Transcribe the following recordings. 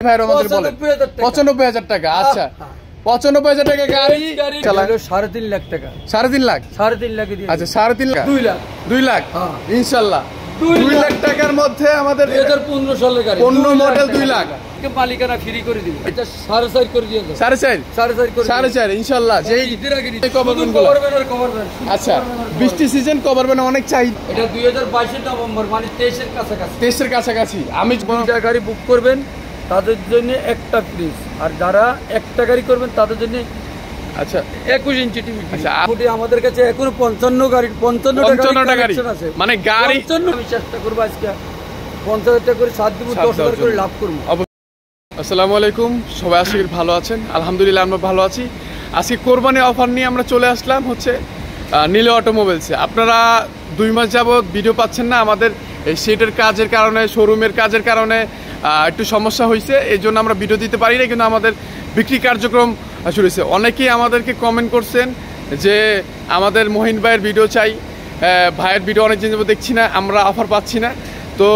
ভাইয়ের আমাদের বলেন 95,000 টাকা। আচ্ছা 95,000 টাকা গাড়ি 3.5 লাখ টাকা। 3.5 লাখ 3.5 লাখ দিয়ে। আচ্ছা 3.5 লাখ 2 লাখ 2 লাখ ইনশাআল্লাহ 2 লাখ টাকার মধ্যে আমাদের 2015 সালের গাড়ি 15 মডেল 2 লাখ মালিকানা ফ্রি করে দিবে। এটা 4.5 করে দিয়ে দাও। 4.5 করে 4.5 ইনশাআল্লাহ। যেই ঈদের আগে কভারগুলো আচ্ছা বৃষ্টি সিজন কভার মানে অনেক চাই। এটা 2022 নভেম্বর মানে 23 এর কাছাকাছি 23 এর কাছাকাছি। আমি গাড়ি বুক করবেন তাদের জন্য একটা ফ্রিজ, আর যারা একটা গাড়ি করবেন তাদের জন্য আচ্ছা 21 ইঞ্চি টিভি। আচ্ছা আমাদের কাছে এখনো 55 গাড়ি 55 টাকা আছে মানে গাড়ি 55 আমি চেষ্টা করব আজকে 50,000 টাকা করে সাত দিব 10,000 করে লাভ করব। আসসালামু আলাইকুম, সবাই আশা করি ভালো আছেন। আলহামদুলিল্লাহ আমরা ভালো আছি। আজকে কোরবানি অফার নিয়ে আমরা চলে আসলাম হচ্ছে নীলা অটোমোবাইলসে। আপনারা 2 মাস যাবত ভিডিও পাচ্ছেন না, আমাদের এই সেটের কাজের কারণে শোরুমের কাজের কারণে একটু সমস্যা হয়েছে, এই জন্য আমরা ভিডিও দিতে পারি না, কিন্তু আমাদের বিক্রি কার্যক্রম শুরু হয়েছে। অনেকেই আমাদেরকে কমেন্ট করছেন যে আমাদের মহিন ভাইয়ের ভিডিও চাই, ভাইয়ের ভিডিও অনেক দিন যাবত দেখছি না, আমরা অফার পাচ্ছি না। তো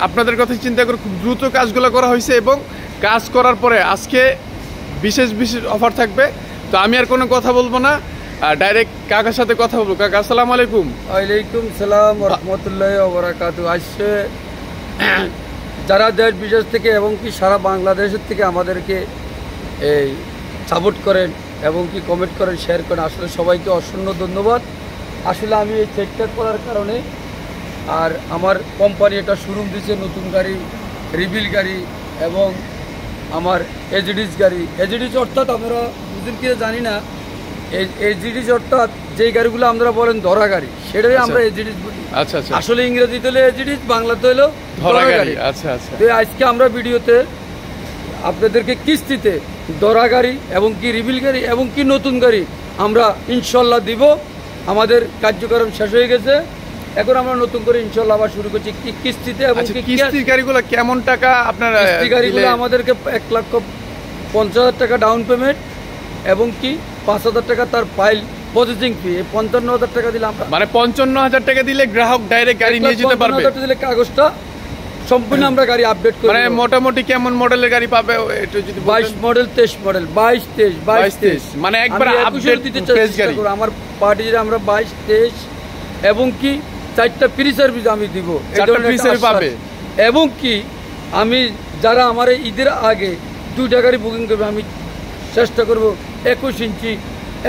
আপনাদের কথা চিন্তা করে খুব দ্রুত কাজগুলো করা হয়েছে এবং কাজ করার পরে আজকে বিশেষ বিশেষ অফার থাকবে। তো আমি আর কোনো কথা বলবো না, ডাইরেক্ট কাকার সাথে কথা বলবো। কাকা আসসালামু আলাইকুম। ওয়ালাইকুম সালাম ওয়া রাহমাতুল্লাহি ওয়া বারাকাতুহু। আজকে যারা দেশ বিদেশ থেকে এবং কি সারা বাংলাদেশের থেকে আমাদেরকে এই সাপোর্ট করেন এবং কি কমেন্ট করেন, শেয়ার করেন, আসলে সবাইকে অসংখ্য ধন্যবাদ। আসলে আমি এই সেটটা করার কারণে আর আমার কোম্পানি একটা শোরুম দিচ্ছে, নতুন গাড়ি, রিভিল গাড়ি এবং আমার এজিডিস গাড়ি। এজিডিস অর্থাৎ আমরা বুঝুন কি জানি না, এজিডিস অর্থাৎ যেই গাড়িগুলো আমরা বলেন ধরা গাড়ি, সেটাই আমরা এজিডিস বলি। আচ্ছা আচ্ছা, আসলে ইংরেজিতে হলো এজিডিস, বাংলাতে হলো ধরা গাড়ি। আচ্ছা আচ্ছা, তো আজকে আমরা ভিডিওতে আপনাদেরকে কিস্তিতে ধরা গাড়ি এবং কি রিভিল গাড়ি এবং কি নতুন গাড়ি আমরা ইনশাল্লাহ দিব। আমাদের কার্যক্রম শেষ হয়ে গেছে, এখন আমরা নতুন করে ইনশাল্লাহ আবার শুরু করছি কিস্তিতে। এবং কিস্তির গাড়িগুলো কেমন টাকা আপনার? কিস্তি গাড়িগুলো আমাদেরকে 1,50,000 টাকা ডাউন পেমেন্ট এবং কি 5,000 টাকা তার ফাইল প্রসেসিং ফি। 55,000 টাকা দিলে আমরা মানে 55,000 টাকা দিলে গ্রাহক ডাইরেক্ট গাড়ি নিয়ে যেতে পারবে। 55,000 টাকা দিলে কাগজটা সম্পূর্ণ আমরা গাড়ি আপডেট করি। মানে মোটামুটি কেমন মডেলের গাড়ি পাবে একটু যদি 22 মডেল 23 মডেল 22 23 মানে একবার আপডেট দিতে চেষ্টা করব। আমার পার্টিতে আমরা 22 23 এবং কি 4টা ফ্রি সার্ভিস আমি দিব, এই ধরনের ফ্রি সার্ভিস পাবে। এবং কি আমি যারা আমার ঈদের আগে 2টা গাড়ি বুকিং করবে, আমি চেষ্টা করব 21 ইঞ্চি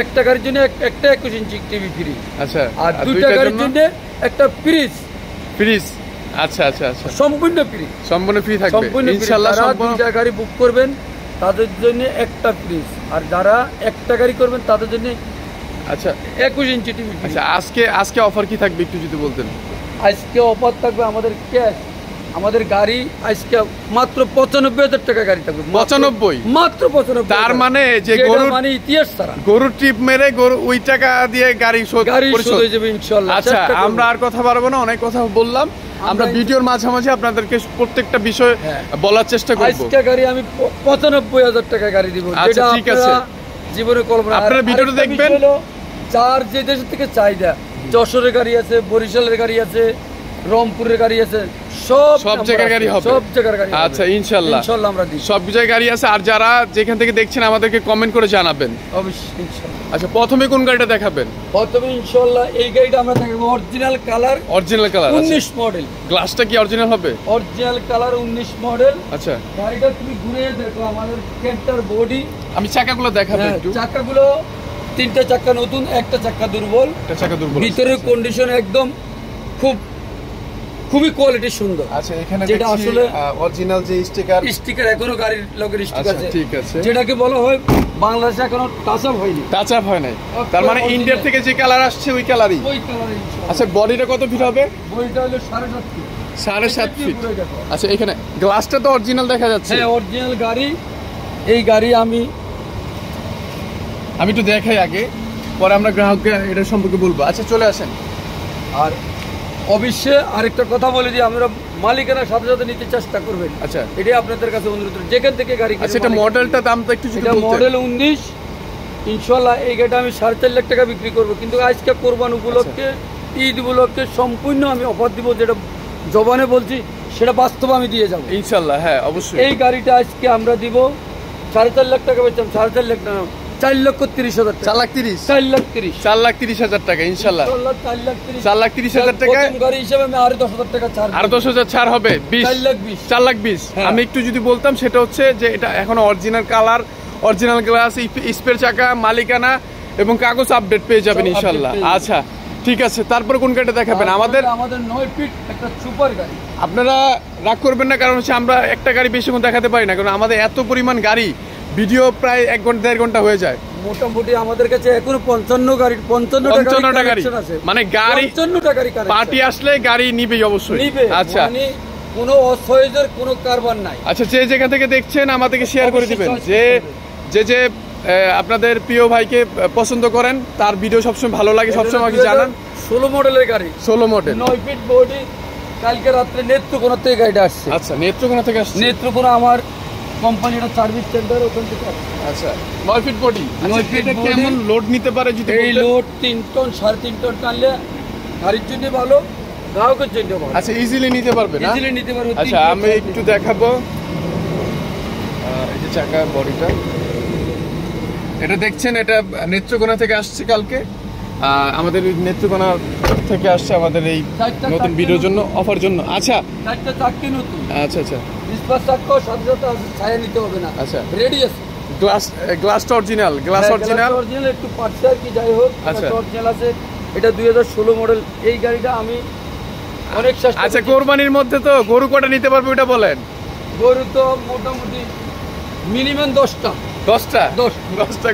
একটা গাড়ির জন্য একটা 21 ইঞ্চি টিভি ফ্রি। আচ্ছা, আর 2টা গাড়ির জন্য একটা ফ্রিজ। আচ্ছা আচ্ছা আচ্ছা, সম্পূর্ণ ফ্রি, সম্পূর্ণ ফ্রি থাকবে ইনশাআল্লাহ। সম্পূর্ণ 2টা গাড়ি বুক করবেন তাদের জন্য একটা ফ্রিজ, আর যারা একটা গাড়ি করবেন তাদের জন্য আচ্ছা 21 ইঞ্চি টিভি। আচ্ছা আজকে অফার কি থাকবে একটু যদি বলতেন? আজকে অফার থাকবে আমাদের ক্যাশ, আমাদের গাড়ি আজকে মাত্র 95,000 টাকা গাড়ি থাকবে। 95 মাত্র 95। তার মানে যে গরুর মানে ইতিহাস ছাড়া গরুর ট্রিপ মেরে গরু ওই টাকা দিয়ে গাড়ি শোধ হয়ে যাবে ইনশাআল্লাহ। আচ্ছা আমরা আর কথা পারবো না, অনেক কথা বললাম। আমরা ভিডিওর মাঝামাঝি আপনাদেরকে প্রত্যেকটা বিষয় বলার চেষ্টা করব। আজকে গাড়ি আমি 95,000 টাকা গাড়ি দিব, যেটা ঠিক আছে জীবনে কল্পনা। আপনারা ভিডিওটা দেখবেন। চার যে দেশের থেকে চাহিদা, যশোরের গাড়ি আছে, বরিশালের গাড়ি আছে, রংপুরের গাড়ি আছে, সব জায়গার গাড়ি হবে, সব জায়গার গাড়ি। আচ্ছা ইনশাআল্লাহ আমরা দিই, সব জায়গার গাড়ি আছে। আর যারা যেখান থেকে দেখছেন আমাদেরকে কমেন্ট করে জানাবেন অবশ্যই ইনশাআল্লাহ। আচ্ছা প্রথমে কোন গাড়িটা দেখাবেন? প্রথমে ইনশাআল্লাহ এই গাড়িটা আমরা দেখাবো, অরিজিনাল কালার 19 মডেল। গ্লাসটা কি অরিজিনাল হবে? Original colour 19 model. আচ্ছা গাড়িটা তুমি ঘুরে দেখো, আমাদের ক্যান্টার বডি। আমি চাকাগুলো দেখাবো একটু। চাকাগুলো 3টা চাকা নতুন, একটা চাকা দুর্বল। ভিতরের কন্ডিশন একদম খুবই কোয়ালিটি সুন্দর। আচ্ছা এখানে যেটা আসলে অরিজিনাল যে স্টিকার এখনো গাড়ির লগের স্টিকার আছে, ঠিক আছে, যেটাকে বলা হয় বাংলাদেশে এখনো টাচ আপ হয়নি। তার মানে ইন্ডিয়া থেকে যে কালার আসছে ওই কালারই। আচ্ছা বডিটা কত ফিট হবে? বডিটা হলো 7.5 ফিট। 7.5 ফিট। আচ্ছা এখানে গ্লাসটা তো অরিজিনাল দেখা যাচ্ছে। হ্যাঁ অরিজিনাল গাড়ি। এই গাড়ি আমি একটু দেখাই আগে, পরে আমরা গ্রাহককে এটা সম্পর্কে বলবো। আচ্ছা চলে আসেন। আর অবশ্যই আরেকটা কথা বলে দিই, আমরা মালিকানার সাথে সাথে নিতে চেষ্টা করবেন। আচ্ছা এটাই আপনাদের কাছে অনুরোধ, যেখান থেকে গাড়ি। আচ্ছা এটা মডেলটা দামটা একটু যদি বলতেন। মডেল 19 ইনশাআল্লাহ। এই গাড়িটা আমি 4.5 লাখ টাকা বিক্রি করব, কিন্তু আজকে কোরবান উপলক্ষে, ঈদ উপলক্ষে সম্পূর্ণ আমি অফার দিব, যেটা জবানে বলছি সেটা বাস্তব আমি দিয়ে যাবো ইনশাল্লাহ। হ্যাঁ অবশ্যই। এই গাড়িটা আজকে আমরা দিব 4.5 লাখ টাকা বেচলাম, 4.5 লাখ না, 4,30,000 টাকা। 4,30,000 4,30,000 4,30,000 টাকা ইনশাল্লাহ। 4,30,000 4,30,000 টাকায় প্রথম গাড়ি হিসেবে আমি আরো 10,000 টাকা ছাড় আর 10,000 ছাড় হবে। 4,20,000 4,20,000। হ্যাঁ। আমি একটু যদি বলতাম সেটা হচ্ছে যে এটা এখনো original colour, original glass, spare চাকা, মালিকানা এবং কাগজ আপডেট পেয়ে যাবেন সব update ইনশাল্লাহ। পেয়ে যাবেন। আচ্ছা ঠিক আছে, তারপর কোন গাড়িটা দেখাবেন? আমাদের 9 ফিট একটা সুপার গাড়ি। আপনারা রাগ করবেন না, কারণ হচ্ছে আমরা একটা গাড়ি বেশিক্ষণ দেখাতে পারি না, কারণ আমাদের এত পরিমাণ গাড়ি, ভিডিও প্রায় 1 ঘন্টা 1.5 ঘন্টা হয়ে যায়। মোটামুটি আমাদের কাছে এখনো 55 গাড়ি 55টা গাড়ি আছে, মানে গাড়ি 55টা গাড়ি পার্টি আসলে গাড়ি নিবেই অবশ্যই। নিবে। আচ্ছা মানে কোনো অসহজের কোনো কারবার নাই। আচ্ছা, যে যেখান থেকে দেখছেন আমাদেরকে শেয়ার করে দিবেন, অবশ্যই যে যে আপনাদের প্রিয় ভাইকে পছন্দ করেন, তার ভিডিও সবসময় ভালো লাগে, সবসময় আমাকে জানান। 16 মডেলের গাড়ি, 16 মডেল, 9 ফিট বডি। কালকে রাত্রে নেত্রকোনা থেকে গাড়িটা আসছে। আচ্ছা নেত্রকোনা থেকে আসছে। নেত্রকোনা আমার কোম্পানিটা সার্ভিস সেন্টার, ওখান থেকে আসছে। আচ্ছা 9 ফিট বডি। 9 ফিট এটা body। কেমন লোড নিতে পারে যদি এই বলতেন? লোড 3 টন 3.5 টন টানলে গাড়ির জন্য ভালো, গ্রাহকের জন্য ভালো, আচ্ছা ইজিলি নিতে পারবে না? ইজিলি নিতে পারবে। আচ্ছা আমি একটু দেখাবো এই যে চাকা বডিটা, এটা দেখছেন, এটা নেত্রকোনা থেকে আসছে কালকে। আমাদের এই নেত্রকোনা থেকে আসছে আমাদের এই নতুন ভিডিওর জন্য, অফার জন্য। আচ্ছা চারটা চাকরি নতুন। আচ্ছা আচ্ছা ডিসপাস চাক্কাও সাথে সাথে ছায়া নিতে হবে না। আচ্ছা রেডি আছে। গ্লাসটা অরিজিনাল, গ্লাস অরিজিনাল, অরিজিনাল একটু পার্টস আর কি যাই হোক, আচ্ছা। অরিজিনাল আছে। এটা 2016 মডেল। এই গাড়িটা আমি অনেক চেষ্টা আচ্ছা করছি। কোরবানির মধ্যে তো গরু কটা নিতে পারবে ওটা বলেন? গরু তো মোটামুটি মিনিমাম 10টা 10টা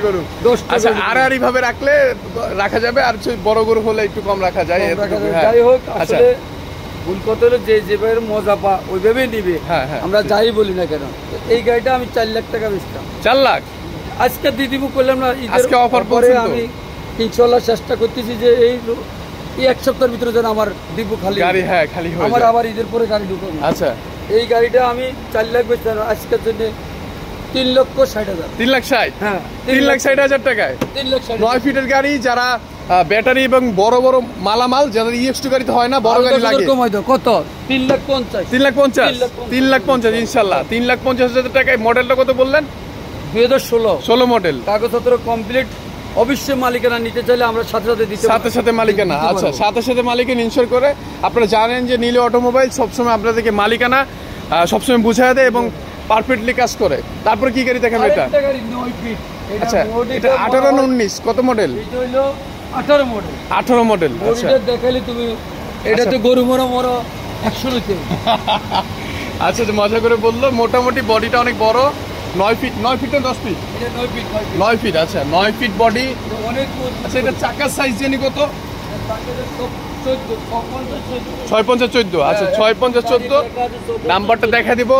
গরু। 10টা আচ্ছা গরু। আড়াআড়ি ভাবে রাখলে রাখা যাবে, আর বড় গরু হলে একটু কম রাখা যায়। কম রাখা যায়। হ্যাঁ। যাই হোক, আচ্ছা আসলে ভুল কথা হলো যে যেভাবে মজা পা ওইভাবেই নিবে। হ্যাঁ, হ্যাঁ। আমরা যাই বলি না কেন, এই গাড়িটা আমি 4 লাখ টাকা বেচতাম। 4 লাখ আজকে দিদিবু করলাম না, আজকে offer পরে পর্যন্ত। আমি ইনশাআল্লাহ চেষ্টা করতেছি যে এই 1 সপ্তাহের ভিতরে যেন আমার ডিপু খালি গাড়ি, হ্যাঁ খালি হয়ে আমার যায়। আবার ঈদের পরে গাড়ি ঢুকবো। আচ্ছা এই গাড়িটা আমি 4 লাখ বেচতাম, আজকের জন্য 3,60,000। 3,60,000? হ্যাঁ 3,60,000 টাকায় 3,60,000। 9 ফিটের গাড়ি, যারা ব্যাটারি এবং বড় বড় মালামাল, যাদের ইএক্স2 গাড়িতে হয় না, বড় গাড়ি লাগে। কমাই দাও কত? 3,50,000। 3,50,000 3,50,000 ইনশাল্লাহ। 3,50,000 টাকায়। মডেলটা কত বললেন? 2016 16 মডেল। কাগজপত্র কমপ্লিট। অবশ্যই মালিকানা নিতে চাইলে আমরা সাথে সাথে দিতে সাথে সাথে মালিকানা। দিতে আচ্ছা পারবো। সাথে সাথে মালিকানা ইনশোর করে। আপনারা জানেন যে নীল অটোমোবাইল সবসময় আপনাদেরকে মালিকানা সবসময় বুঝায় দেয় এবং পারফেক্টলি কাজ করে। তারপরে কি গাড়ি দেখাবে এটা? আরেকটা গাড়ি 9 ফিট। আচ্ছা এটা 18 না 19 কত মডেল? এটা হলো 18 মডেল। 18 মডেল। আচ্ছা বডিটা দেখাইলে তুমি এটা তো গরু মরো মরো 100 নিতে। আচ্ছা যে মজা করে বললো, মোটামুটি বডিটা অনেক বড়। 9 ফিট, 9 ফিট না 10 ফিট? এটা 9 ফিট। 9 ফিট। আচ্ছা 9 ফিট বডি। অনেক আচ্ছা এটা চাকার সাইজ জানি কত? 14 650-14। আচ্ছা 650-14 নাম্বারটা দেখা দিব।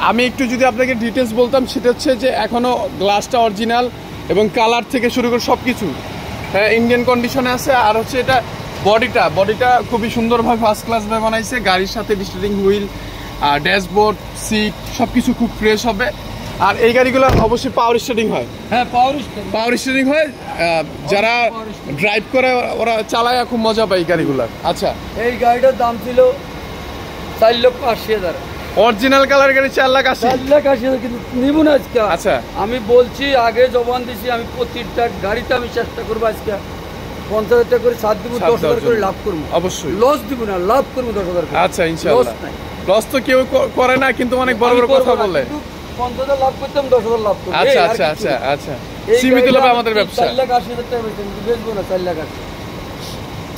আমি একটু যদি আপনাকে ডিটেলস বলতাম, সেটা হচ্ছে যে এখনো গ্লাসটা অরিজিনাল এবং কালার থেকে শুরু করে সব কিছু হ্যাঁ ইন্ডিয়ান কন্ডিশনে আছে। আর হচ্ছে এটা বডিটা খুবই সুন্দরভাবে ফার্স্ট ক্লাসভাবে বানাইছে। গাড়ির সাথে স্টিয়ারিং হুইল, ড্যাশবোর্ড, সিট সব কিছু খুব ফ্রেশ হবে। আর এই গাড়িগুলো অবশ্যই পাওয়ার স্টারিং হয়। হ্যাঁ পাওয়ার স্টিয়ারিং হয়। যারা ড্রাইভ করে ওরা চালায় খুব মজা পায় এই গাড়িগুলো। আচ্ছা এই গাড়িটার দাম ছিল 4,80,000। অরিজিনাল কালার গাড়ি 4,80,000। 4,80,000 কিন্তু নিব না আজকে। আচ্ছা আমি বলছি, আগে জবান দিছি, আমি প্রতিটা গাড়িতে আমি চেষ্টা করবো আজকে 50,000 টাকা করে ছাড় দিব, 10,000 করে লাভ করবো। অবশ্যই লস দিব না, লাভ করবো 10,000 করে। আচ্ছা ইনশাআল্লাহ। লস নাই। লস তো কেউ করে না, কিন্তু অনেক বড় বড় কথা বলে। 50,000 লাভ করতাম, 10,000 লাভ করবো। আচ্ছা এই আর আচ্ছা কিছু আচ্ছা না। আচ্ছা এই সীমিত গাড়িটা লাভে আমি আমাদের ব্যবসা। 4,80,000 টাকা বেচবো না, 4,80,000।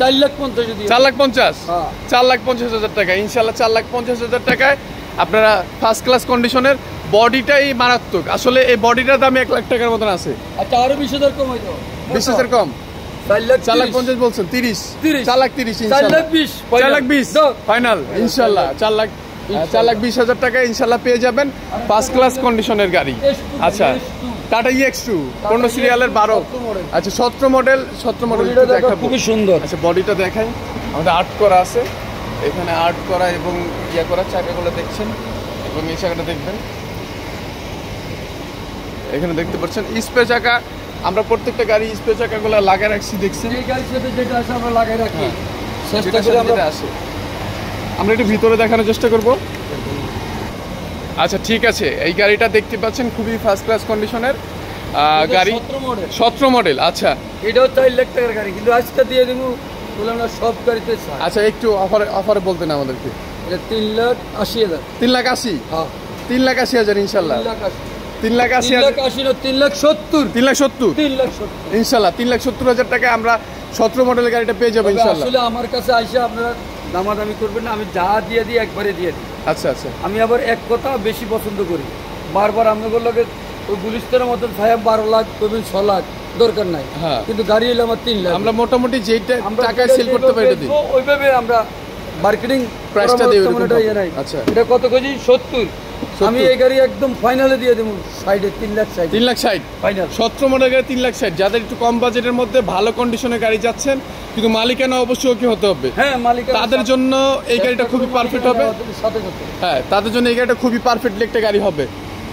4,50,000 যদি 4,50,000 হ্যাঁ। 4,50,000 টাকা ইনশাআল্লাহ। 4,50,000 টাকায় আপনারা ফার্স্ট ক্লাস কন্ডিশনের, বডিটাই মারাত্মক। আসলে এই বডিটার দাম 1 লাখ টাকার মতন আছে। আচ্ছা আরো 20,000 কমাই দাও। 20,000 কম? 4,50,000 বলছেন। 30 4,30,000 ইনশাআল্লাহ। 4,20,000 ফাইনাল ইনশাআল্লাহ। 4,20,000 টাকা ইনশাআল্লাহ পেয়ে যাবেন ফার্স্ট ক্লাস কন্ডিশনের গাড়ি। আচ্ছা টাটা EX2 15 সিরিয়ালের 12। আচ্ছা 17 মডেল। 17 মডেল দেখাবো। খুবই সুন্দর। আচ্ছা বডিটা দেখাই। আমাদের আর্ট করা আছে, এখানে আর্ট করা এবং ইয়া করা। চাকাগুলো দেখছেন এবং এই চাকাটা দেখবেন, এখানে দেখতে পাচ্ছেন স্পে চাকা। আমরা প্রত্যেকটা গাড়ি স্পে চাকাগুলো লাগায় রাখছি, দেখছেন এই গাড়ির সাথে যেটা আছে আমরা লাগাই রাখি। চেষ্টা যেটার করে সাথে আমরা যেটা আসে। আমরা একটু ভিতরে দেখানোর চেষ্টা করব। আচ্ছা ঠিক আছে, এই গাড়িটা দেখতে পাচ্ছেন খুবই ফার্স্ট ক্লাস কন্ডিশনের গাড়ি, 17 মডেল। আচ্ছা এটাও 4 লাখ টাকার গাড়ি, কিন্তু আজকে দিয়ে দিব বললাম না সব গাড়িতে ছাড়। আচ্ছা একটু অফারে বলতেন আমাদেরকে। এটা 3,80,000। 3,80,000? হ্যাঁ 3,80,000 ইনশাল্লাহ। 3,80,000 3,80,000 3,70,000 3,70,000 3,70,000 ইনশাল্লাহ। 3,70,000 টাকা আমরা 17 মডেলের গাড়িটা পেয়ে যাবো ইনশাল্লাহ। আসলে আমার কাছে আইসা আপনারা দামাদামি করবেন না, আমি যা দিয়ে দিই একবারে দিয়ে দিই। আচ্ছা আচ্ছা, আমি আবার এক কথা বেশি পছন্দ করি, বারবার আপনাদের লোকে ওই গুলিস্তানের মতন সাহেব 12 লাখ করবেন 6 লাখ দরকার নাই, হ্যাঁ কিন্তু গাড়ি হলে আমার 3 লাখ। আমরা মোটামুটি যেটা টাকায় সেল করতে পারি এটা দিই, ওইভাবে আমরা মার্কেটিং প্রাইসটা দিই। আচ্ছা এটা কত কেজি? 70। আমি এই গাড়ি একদম ফাইনালে দিয়ে দেবো সাইডে 3,60,000। 3,60,000 ফাইনাল 17 মডেল গাড়ি 3,60,000। যাদের একটু কম বাজেটের মধ্যে ভালো কন্ডিশনের গাড়ি যাচ্ছেন, কিন্তু মালিকানা অবশ্যই ওকে হতে হবে, হ্যাঁ মালিক, তাদের জন্য এই গাড়িটা খুবই পারফেক্ট হবে। সাথে সাথে হ্যাঁ তাদের জন্য এই গাড়িটা খুবই পারফেক্টলি একটা গাড়ি হবে।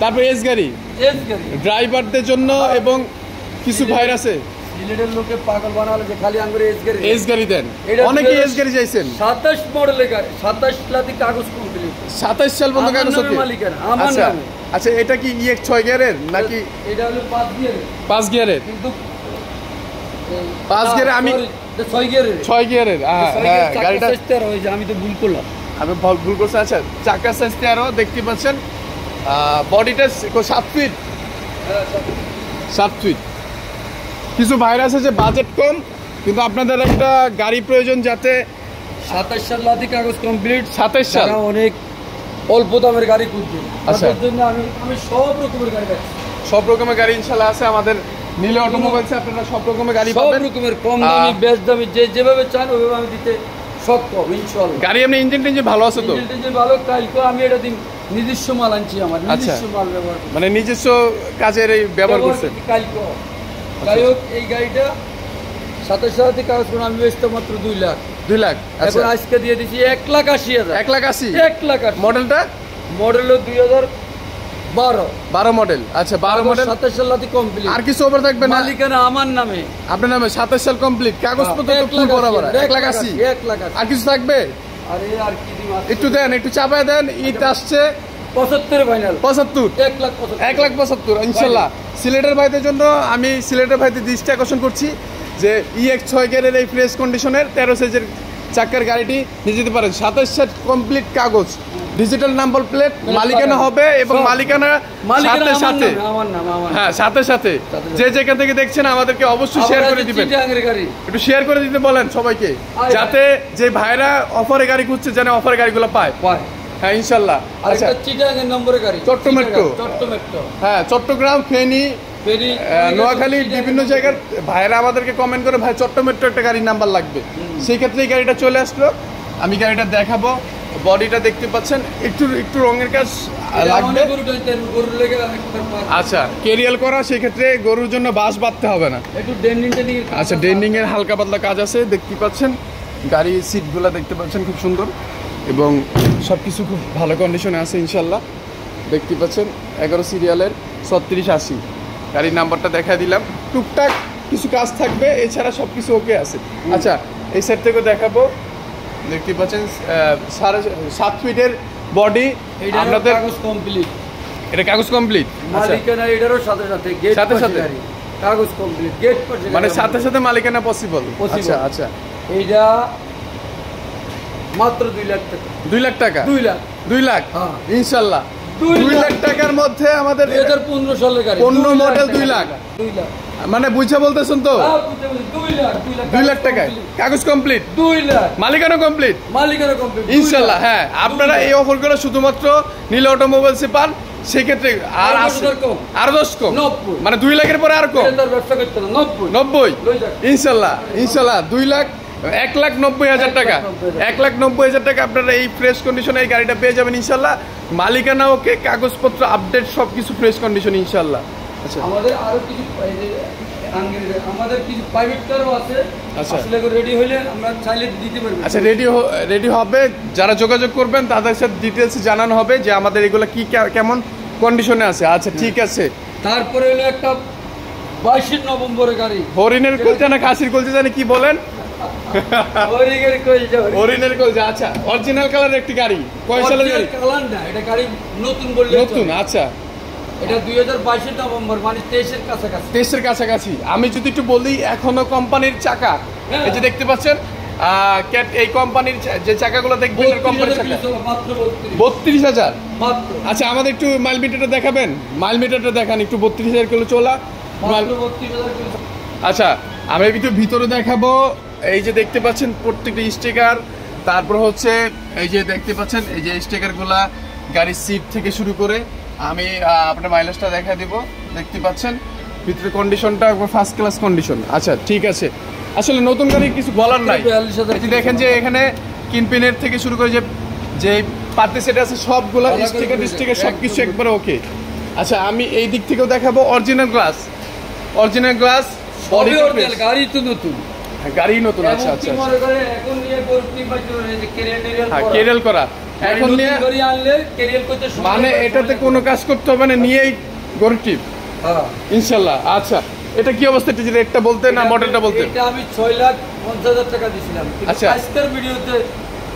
তারপর এস গাড়ি ড্রাইভারদের জন্য এবং কিছু ভাইর আছে সিলেটের লোকে পাগল বানালো যে খালি আঙ্গুরে এস গাড়ি দেন, অনেকে এস গাড়ি চাইছেন। 27 মডেলের গাড়ি, 27 লাখ কাগজ কমপ্লিট, 27 সাল পর্যন্ত কাগজ ওকে। মালিকানা আমার আচ্ছা নামে। আচ্ছা, এটা কি EX 6 গিয়ারের নাকি এটা হলো 5 গিয়ারের? 5 গিয়ারের। কিন্তু 5 গিয়ারে আমি 6 গিয়ারের। 6 গিয়ারের। হ্যাঁ গাড়িটা হয়েছে, আমি তো ভুল করলাম, আমি ভুল করছি। আচ্ছা চাকা সাইজ 13 দেখতে পাচ্ছেন, বডিটা 7 ফিট। 7 ফিট। কিছু ভাইরা আছে যে বাজেট কম, কিন্তু আপনাদের একটা গাড়ি প্রয়োজন যাতে 27 সাল লাতি কাগজ কমপ্লিট, 27 সাল অনেক অল্প দামের গাড়ি খুঁজছে, আচ্ছা তাদের জন্য আমি সব রকমের গাড়ি রাখছি। সব রকমের গাড়ি ইনশাআল্লাহ আছে আমাদের নীল অটোমোবাইলসে। আপনারা সব রকমের গাড়ি সব পাবেন, রকমের কম দামি বেশ দামি যেভাবে চান ওইভাবে আমি দিতে সক্ষম ইনশাআল্লাহ। গাড়ি এমনি ইঞ্জিন টিঞ্জিন ভালো আছে তো? ইঞ্জিন ভালো, কালকে আমি এটা দিন নিজস্ব মাল আনছি, আমার নিজস্ব মাল ব্যবহার করি, মানে নিজস্ব কাজের এই ব্যবহার করছেন কালকে। যাই হোক এই গাড়িটা 27 সাল থেকে কাগজ করে আমি বেচতে মাত্র 2 লাখ। 2 লাখ। এখন আজকে দিয়ে দিচ্ছি 1,80,000। 1,80,000? 1,80,000 মডেলটা? Model 2012 model. আচ্ছা 12 মডেল, 27 সাল লাতি কমপ্লিট। আর কিছু ওভার থাকবে না? মালিকানা আমার নামে, আপনার নামে 27 সাল কমপ্লিট, কাগজপত্র তো ফুল বরাবর। 1,80,000। 1,80,000 আর কিছু থাকবে? আরে আর কি দিন একটু দেন, একটু চাপায় দেন। ঈদ আসছে 75 ফাইনাল 75। 1,75,000 ইনশাল্লাহ। সিলেটের ভাইদের জন্য আমি সিলেটের ভাইদের দৃষ্টি আকর্ষণ করছি যে EX 6 গিয়ারের এই ফ্রেশ কন্ডিশনের 13 সাইজের চাকার গাড়িটি নিয়ে যেতে পারেন। 27 সেট কমপ্লিট কাগজ, ডিজিটাল নাম্বার প্লেট, মালিকানা হবে এবং মালিকানা সাথে সাথে, হ্যাঁ সাথে সাথে যে যেখান থেকে দেখছেন আমাদেরকে অবশ্যই শেয়ার করে দিবেন। একটু শেয়ার করে দিতে বলেন সবাইকে, যাতে যে ভাইরা অফারে গাড়ি খুঁজছে যেন অফারে গাড়িগুলো পায়। হ্যাঁ ইনশাল্লাহ। আচ্ছা চিটাগাং নম্বরে গাড়ি, চট্টমেট্রো, হ্যাঁ চট্টগ্রাম, ফেনী, নোয়াখালী বিভিন্ন জায়গার ভাইরা আমাদেরকে কমেন্ট করে ভাই চট্টমেট্রো একটা গাড়ির নাম্বার লাগবে, সেই ক্ষেত্রে এই গাড়িটা চলে আসলো। আমি গাড়িটা দেখাবো, বডিটা দেখতে পাচ্ছেন, একটু একটু রঙের কাজ লাগবে। আচ্ছা কেরিয়াল করা, সেই ক্ষেত্রে গরুর জন্য বাঁশ বাঁধতে হবে না। আচ্ছা ডেন্ডিং এর হালকা পাতলা কাজ আছে দেখতে পাচ্ছেন। গাড়ির সিটগুলো দেখতে পাচ্ছেন খুব সুন্দর এবং সব কিছু খুব ভালো কন্ডিশনে আছে ইনশাল্লাহ। দেখতে পাচ্ছেন 11 সিরিয়ালের 3680 গাড়ির নাম্বারটা দেখা দিলাম। টুকটাক কিছু কাজ থাকবে, এছাড়া সব কিছু ওকে আছে। আচ্ছা এই সাইড থেকে দেখাবো, দেখতে পাচ্ছেন 7.5 ফিটের বডি, আপনাদের কাগজ কমপ্লিট। এটা কাগজ কমপ্লিট, মালিকানা এটারও সাথে সাথে গেট সাথে সাথে কাগজ কমপ্লিট, গেট পর্যন্ত মানে সাথে সাথে মালিকানা পসিবল। আচ্ছা আচ্ছা, এইটা মাত্র 2 লাখ টাকা। 2 লাখ টাকা? 2 লাখ ইনশাল্লাহ। 2 লাখ টাকার মধ্যে আমাদের 2015 সালের গাড়ি, 15 মডেল 2 লাখ। মানে বুঝে বলতেছেন তো? 2 লাখ টাকায় কাগজ কমপ্লিট, 2 লাখ মালিকানা কমপ্লিট, ইনশাল্লাহ। হ্যাঁ আপনারা এই অফারগুলো শুধুমাত্র নীল অটোমোবাইলসে পান, সেক্ষেত্রে আর 10 কম, মানে 2 লাখের পরে আর কম 90 ইনশাল্লাহ। ইনশাল্লাহ 2 লাখ 1,90,000 টাকা, 1,90,000 টাকা আপনারা এই ফ্রেশ কন্ডিশনে এই গাড়িটা পেয়ে যাবেন ইনশাল্লাহ। মালিকানা ওকে, কাগজপত্র আপডেট, সবকিছু ফ্রেশ কন্ডিশন ইনশাল্লাহ। আচ্ছা আমাদের আরো কিছু আমাদের কিছু প্রাইভেট কারও আছে, আসলে রেডি হইলে আমরা চাইলে দিতে পারবো। আচ্ছা রেডি হবে, যারা যোগাযোগ করবেন তাদের সাথে ডিটেলস জানানো হবে যে আমাদের এগুলো কি কেমন কন্ডিশনে আছে। আচ্ছা ঠিক আছে। তারপরে হলো একটা 22 নভেম্বরের গাড়ি, হরিণের কলজা না খাসির কলজা জানি কি বলেন, ওরিগের কইছে অরিজিনাল কলজা, আচ্ছা অরিজিনাল কালারের একটি গাড়ি, কয় সালের গাড়ি? কালার না, এটা গাড়ি নতুন বললে নতুন, আচ্ছা এটা 2022 নভেম্বর, মানে 23 এর কাছাকাছি। 23 এর কাছাকাছি। আমি যদি একটু বলি, এখনো কোম্পানির চাকা, এই যে দেখতে পাচ্ছেন ক্যাট, এই কোম্পানির যে চাকাগুলো দেখবেন কোম্পানির চাকা, মাত্র 32,000 মাত্র। আচ্ছা আমাদের একটু মাইল মিটারটা দেখাবেন, মাইল মিটারটা দেখান একটু, 32,000 কিলো চলা। মাত্র 32,000 কিলো। আচ্ছা আমি একটু ভিতরে দেখাবো। এই যে দেখতে পাচ্ছেন প্রত্যেকটা স্টিকার, তারপর হচ্ছে এই যে দেখতে পাচ্ছেন এই যে স্টিকারগুলা, গাড়ির সিট থেকে শুরু করে আমি আপনার মাইলেজটা দেখা দিব। দেখতে পাচ্ছেন ভিতরে কন্ডিশনটা ফার্স্ট ক্লাস কন্ডিশন। আচ্ছা ঠিক আছে, আসলে নতুন গাড়ি কিছু বলার নাই। এই যে দেখেন যে এখানে কিনপিনের থেকে শুরু করে যে যে পার্টি সেট আছে সবগুলা স্টিকার সবকিছু একবারে ওকে। আচ্ছা আমি এই দিক থেকেও দেখাবো অরিজিনাল গ্লাস, অরিজিনাল গ্লাস, গাড়ি তো নতুন, গাড়ি নতুন। আচ্ছা আচ্ছা মনে করে এখন নিয়ে করতে পারছো যে কেরিয়াল করা, এখন নিয়ে গাড়ি আনলে কেরিয়াল করতে মানে এটাতে কোনো কাজ করতে হবে না, নিয়েই গরিব ইনশাল্লাহ। আচ্ছা এটা কি অবস্থা, এটা রেটটা বলতে না মডেলটা বলতে? এটা আমি 6,50,000 টাকা দিছিলাম, আচ্ছা আজকের ভিডিওতে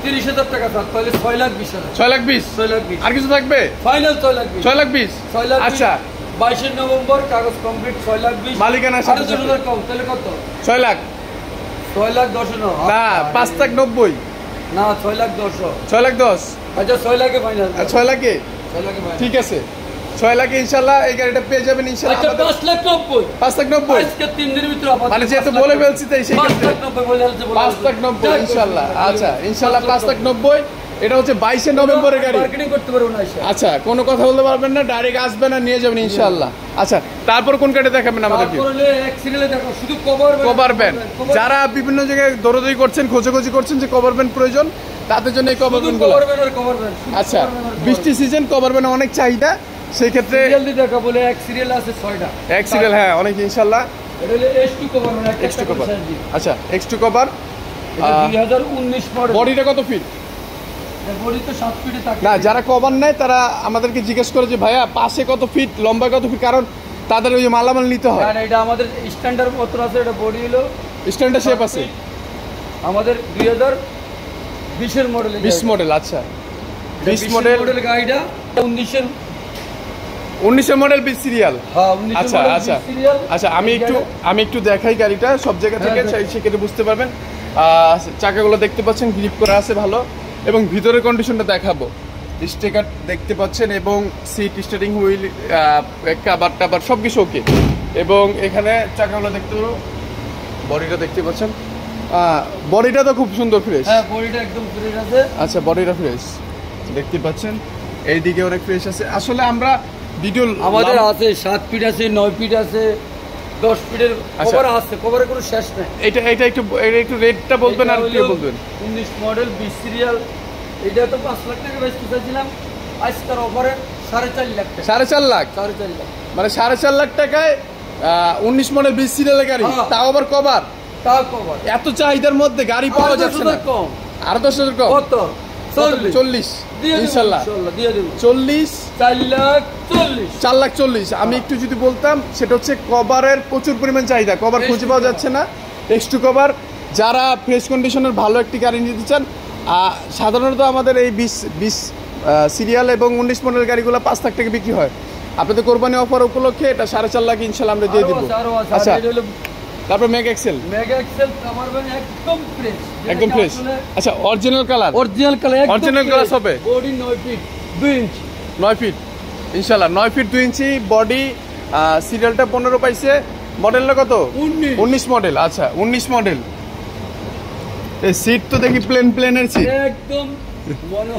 30,000 টাকা স্যার, তাহলে 6,20,000। 6,20,000 6,20,000 আর কিছু থাকবে? ফাইনাল 6,20,000। 6,20,000 আচ্ছা 22 নভেম্বর কাগজ কমপ্লিট। 6,20,000 মালিকানা সাথে সাথে কম, তাহলে কত? 6 লাখ 6,10,000 না 5,90,000 না 6,10,000। 6,10,000 আচ্ছা 6 লাখে ফাইনাল। 6 লাখে 6 লাখে ফাইনাল, ঠিক আছে। 6 লাখে ইনশাল্লাহ এই গাড়িটা পেয়ে যাবেন ইনশাল্লাহ। আচ্ছা 5,90,000 5,90,000 আজকে 3 দিনের ভিতরে আপাতত মানে যেহেতু বলে ফেলছি তাই সেই ক্ষেত্রে 5,90,000 বলে আছে, 5,90,000 ইনশাল্লাহ। আচ্ছা ইনশাল্লাহ 5,90,000। এটা হচ্ছে 22 নভেম্বরের গাড়ি। মার্কেটিং করতে পারবো না এসে। আচ্ছা কোনো কথা বলতে পারবেন না, ডাইরেক্ট আসবেন আর নিয়ে যাবেন ইনশাল্লাহ। আচ্ছা তারপর কোন গাড়ি দেখাবেন আমাদেরকে? তারপরে এক সিরিয়ালে দেখো শুধু কভার কভার ব্যান্ড, যারা বিভিন্ন জায়গায় দৌড়াদৌড়ি করছেন, খোঁজাখুঁজি করছেন যে কভার ব্যান্ড প্রয়োজন, তাদের জন্য এই কভার ব্যান্ড গুলো। Cover band. আচ্ছা বৃষ্টি সিজন কভার ব্যান্ড অনেক চাহিদা, সেই ক্ষেত্রে সিরিয়াল দিয়ে দেখা বলে এক সিরিয়াল আছে 6টা, এক সিরিয়াল, হ্যাঁ অনেক ইনশাল্লাহ। এটা হলো H2 কভার, মানে X2 কভার। আচ্ছা X2 কভার 2019 মডেল। বডিটা কত ফিট? বডি তো 7 ফিটে থাকে না, যারা কভার নেয় তারা আমাদেরকে জিজ্ঞেস করে যে ভাইয়া পাশে কত ফিট, লম্বা কত ফিট, কারণ তাদের ওই যে মালামাল নিতে হয়। এটা আমাদের স্ট্যান্ডার্ড পত্র আছে, এটা বডি হলো স্ট্যান্ডার্ড শেপ আছে আমাদের 2020 এর মডেল। 20 মডেল, আচ্ছা 20 মডেল গাড়িটা 19 মডেল 20 সিরিয়াল। হ্যাঁ আচ্ছা আচ্ছা আচ্ছা আমি একটু দেখাই গাড়িটা সব জায়গা থেকে, সেক্ষেত্রে বুঝতে পারবেন। চাকাগুলো দেখতে পাচ্ছেন গ্রিপ করা আছে ভালো, এবং ভিতরের কন্ডিশনটা দেখাবো। স্টিকার দেখতে পাচ্ছেন, এবং সিট, স্টিয়ারিং হুইল, কাভার টাবার সব কিছু ওকে। এবং এখানে চাকাগুলো দেখতে পাবো, বডিটা দেখতে পাচ্ছেন, বডিটা তো খুব সুন্দর ফ্রেশ। হ্যাঁ বডিটা একদম ফ্রেশ আছে। আচ্ছা বডিটা ফ্রেশ দেখতে পাচ্ছেন, এইদিকে অনেক ফ্রেশ আছে। আসলে আমরা ভিডিও আমাদের আছে 7 ফিট আছে, 9 ফিট আছে, 10 ফিটের কভার আছে, কভারের কোনো শেষ নাই। এটা একটু রেটটা বলবেন আর কি বলবেন? 19 মডেল 20 সিরিয়াল, এটা তো 5 লাখ টাকা বেচতে চাইছিলাম, আজকের অফারে 4.5 লাখ টাকা। 4.5 লাখ 4.5 লাখ মানে 4.5 লাখ টাকায় 19 মডেল 20 সিরিয়ালের গাড়ি, তাও আবার কভার। তাও কভার এত চাহিদার মধ্যে গাড়ি পাওয়া যাচ্ছে না। কম আরো 10,000 কম, কত? 40 ইনশাল্লাহ দিয়ে দেব। 40 4,40,000। আমি একটু যদি বলতাম, সেটা হচ্ছে কভারের প্রচুর পরিমাণ চাহিদা, কভার খুঁজে পাওয়া যাচ্ছে না। X2 কভার, যারা ফ্রেশ কন্ডিশনের ভালো একটি গাড়ি নিতে চান, সাধারণত আমাদের এই 20 সিরিয়াল এবং 19 মডেল গাড়িগুলো 5 লাখ টাকা বিক্রি হয়। আপনাদের কোরবানি অফার উপলক্ষে এটা 4.5 লাখ ইনশাল্লাহ আমরা দিয়ে দিব। আচ্ছা তারপর মেগা এক্সেল কভার ব্যান্ড একদম ফ্রেশ, একদম ফ্রেশ। আচ্ছা অরিজিনাল কালার অরিজিনাল গ্লাস হবে। বডি 9 ফিট 2 ইঞ্চি 9 ফিট ইনশাল্লাহ, 9 ফিট 2 ইঞ্চি বডি। সিরিয়ালটা 15 পাইছে, মডেলটা কত? 19 মডেল। আচ্ছা 19 মডেল। এই সিট তো দেখি প্লেনের সিট একদম মনে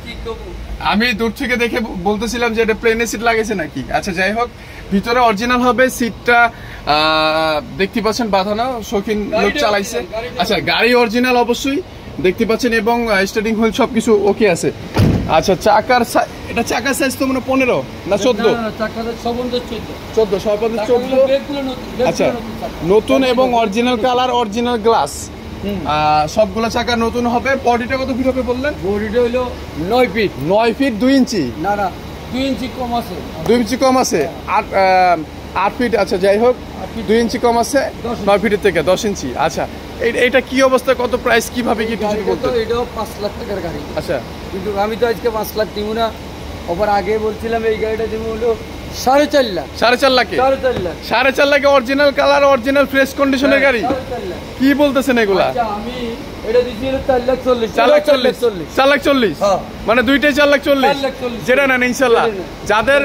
কি কব, আমি দূর থেকে দেখে বলতেছিলাম যে এটা প্লেনের সিট লাগিয়েছে নাকি। আচ্ছা যাই হোক, ভিতরে অরিজিনাল হবে। সিটটা দেখতে পাচ্ছেন বাঁধানো, শৌখিন লোক চালাইছে। আচ্ছা গাড়ি অরিজিনাল অবশ্যই দেখতে পাচ্ছেন, এবং স্টার্টিং হুইল সবকিছু ওকে আছে। আচ্ছা চাকার এটা চাকার সাইজ তো মানে 15 না 14? 14 আচ্ছা নতুন এবং অরিজিনাল কালার, অরিজিনাল গ্লাস, সবগুলো চাকা নতুন হবে। বডিটা কত ফিট হবে বললেন? বডিটা হলো 9 ফিট 9 ফিট 2 ইঞ্চি। না 2 ইঞ্চি কম আছে, 2 ইঞ্চি কম আছে, 8 ফিট। আচ্ছা যাই হোক, 2 ইঞ্চি কম আছে 10 ইঞ্চি। 9 ফিটের থেকে 10 ইঞ্চি। আচ্ছা এইটা কি অবস্থা, কত প্রাইস, কিভাবে কি কিছু গাড়িটা বলতে? তো এটাও 5 লাখ টাকার গাড়ি, আচ্ছা কিন্তু আমি তো আজকে 5 লাখ দিব না। ওপর আগে বলছিলাম এই গাড়িটা দিব হলো 4.5 লাখ। 4.5 লাখে? 4.5 লাখ। 4.5 লাখে অরিজিনাল কালার, অরিজিনাল ফ্রেশ কন্ডিশনের গাড়ি? 4.5 লাখ। কি বলতেছেন এগুলা? আচ্ছা, আমি এটা দিছি হলো 4,40,000। 4,40,000। 4,40,000 হ্যাঁ। মানে দুইটাই 4,40,000। 4,40,000 যেটা নেন ইনশাল্লাহ। যেটা নেন। যাদের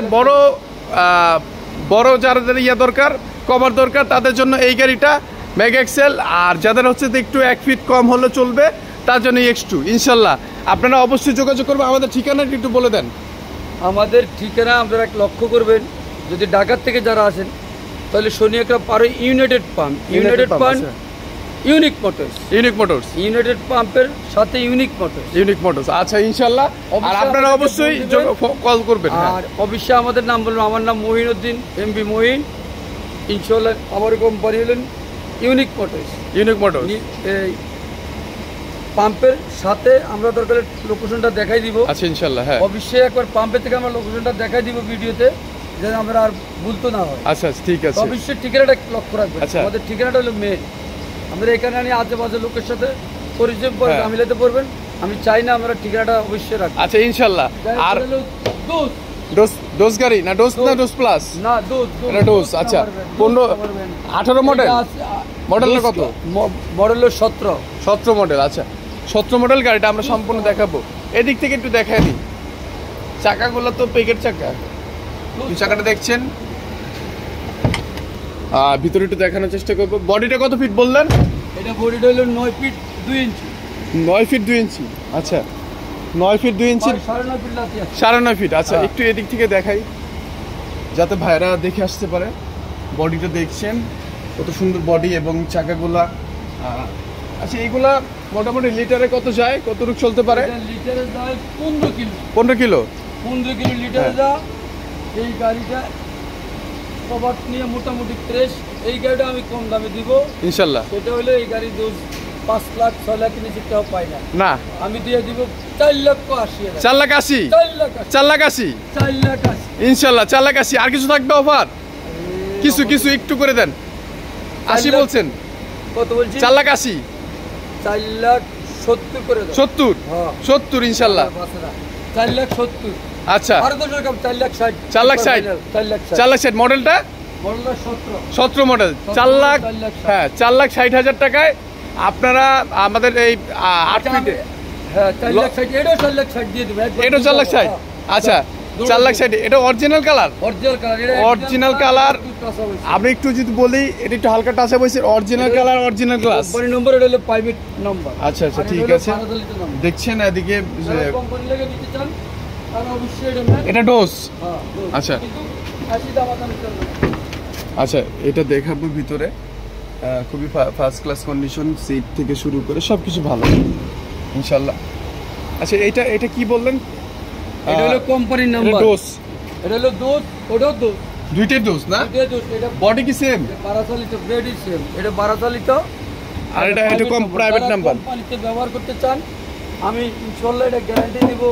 বড় যাদের ইয়া দরকার, কভার দরকার, তাদের জন্য এই গাড়িটা মেগা এক্সেল। আর যাদের হচ্ছে যে একটু 1 ফিট কম হলে চলবে, তার জন্য X2 ইনশাল্লাহ। আপনারা অবশ্যই যোগাযোগ করবেন। আমাদের ঠিকানাটা একটু বলে দেন। আমাদের ঠিকানা আপনারা লক্ষ্য করবেন, যদি ঢাকা থেকে যারা আসেন তাহলে শনি একটা পারে United pump. United pump unique motors. Unique motors. United পাম্পের সাথে ইউনিক মোটরস। Unique motors. আচ্ছা ইনশাল্লাহ। আর অবশ্যই আপনারা আমাদেরকে অবশ্যই ফোন দিবেন। কল করবেন। হ্যাঁ। আর অবশ্যই আমাদের নাম বলবেন, আমার নাম মহিনুদ্দিন, এমবি মহিন। ইনশাল্লাহ আমার কোম্পানি হলেন ইউনিক মোটরস। Unique motors. এই পাম্পের সাথে আমরা দরকার লোকেশনটা দেখাই দিব। আচ্ছা ইনশাল্লাহ। হ্যাঁ অবশ্যই একবার পাম্পের থেকে আমরা লোকেশনটা দেখাই দিব ভিডিওতে, যেন আমরা আর ভুলতে না হয়। আচ্ছা ঠিক আছে। অবশ্যই ঠিকানাটা লক্ষ্য রাখবেন। আচ্ছা। আমাদের ঠিকানাটা হলো মেন। আমাদের এখানে আনি আশেপাশে লোকের সাথে পরিচয় হ্যাঁ। মিলাতে পারবেন। আমি চাই না আমরা ঠিকানাটা অবশ্যই রাখবো। আচ্ছা ইনশাল্লাহ। আর দোষ ডোজ গাড়ি না, ডোজ না ডোজ প্লাস? না দোষ এটা ডোজ। আচ্ছা 18 মডেল। মডেলটা কত? মডেল 17। 17 মডেল। আচ্ছা 17 মডেল গাড়িটা আমরা সম্পূর্ণ দেখাবো। এদিক থেকে একটু দেখাই দিই। চাকাগুলো তো পেকেট চাকা। এই চাকাটা দেখছেন, ভিতরে একটু দেখানোর চেষ্টা করবো। বডিটা কত ফিট বললেন? এটা বডিটা হলো 9 ফিট 2 ইঞ্চি। 9 ফিট 2 ইঞ্চি। আচ্ছা 9 ফিট 2 ইঞ্চি, 9.5 ফিট লাথি আছে। 9.5 ফিট। আচ্ছা হ্যাঁ। একটু এদিক থেকে দেখাই, যাতে ভাইরা দেখে আসতে পারে। বডিটা দেখছেন কত সুন্দর বডি এবং চাকাগুলা। আচ্ছা এইগুলা মোটামুটি লিটারে কত যায়, কতটুকু চলতে পারে? এটা লিটারে যায় 15 কিলো। 15 কিলো। 15 কিলো লিটারে হ্যাঁ। যা। এই গাড়িটা কভার নিয়ে মোটামুটি ফ্রেশ। এই গাড়িটা আমি কম দামে দিব ইনশাল্লাহ। সেটা হলো এই গাড়ি 5 লাখ 6 লাখ নিচে কেউ পাই না। না আমি দিয়ে দিব 4,80,000। 4,80,000। 4,80,000। 4,80,000 4,80,000। ইনশাল্লাহ। 4,80,000। আর কিছু থাকবে অফার? কিছু একটু করে দেন। 80 বলছেন? কত বলছি? 4,80,000। 4,70,000 করে দাও। 70। হ্যাঁ। 70 ইনশাল্লাহ। 4,70,000। আচ্ছা আর কত রকম? 4,60,000। 4,60,000। 4,60,000। 4,60,000 মডেলটা? মডেলটা 17। 17 মডেল। 4 লাখ। হ্যাঁ 4,60,000 টাকায় আপনারা আমাদের এই 8 ফিটে। হ্যাঁ 4,60,000। এটাও 4,60,000 দিয়ে দেবো। এটা 4,60,000। আচ্ছা 4,60,000। এটা original colour? Original colour. Original colour। আমি একটু যদি বলি, এটা একটু হালকা টাচা বসে original colour, original glass. Company number এটা হলো প্রাইভেট নাম্বার। আচ্ছা ঠিক আছে। দেখছেন এদিকে কোম্পানি লাগে নিতে চান আর অবশ্যই এটা নেন। এটা ডোজ। হ্যাঁ দোষ। আচ্ছা। কিন্তু 80 দাম আদান করবে। আচ্ছা এটা দেখাবো ভিতরে। খুবই ফার্স্ট ক্লাস কন্ডিশন, সিট থেকে শুরু করে সবকিছু ভালো ইনশাল্লাহ। আচ্ছা এটা কি বললেন? এটা হলো কোম্পানির নাম্বার। ডোজ। এটা হলো দোষ, ওটাও দোষ। দুইটাই ডোজ না? এটাও দোষ। এটা বডি কি সেম? 12 চালিত ব্রেডই সেম। এটা 12 চালিত। আর এটা প্রাইভেট নাম্বার। কোম্পানিতে ব্যবহার করতে চান আমি ইনশাআল্লাহ এটা গ্যারান্টি দিব।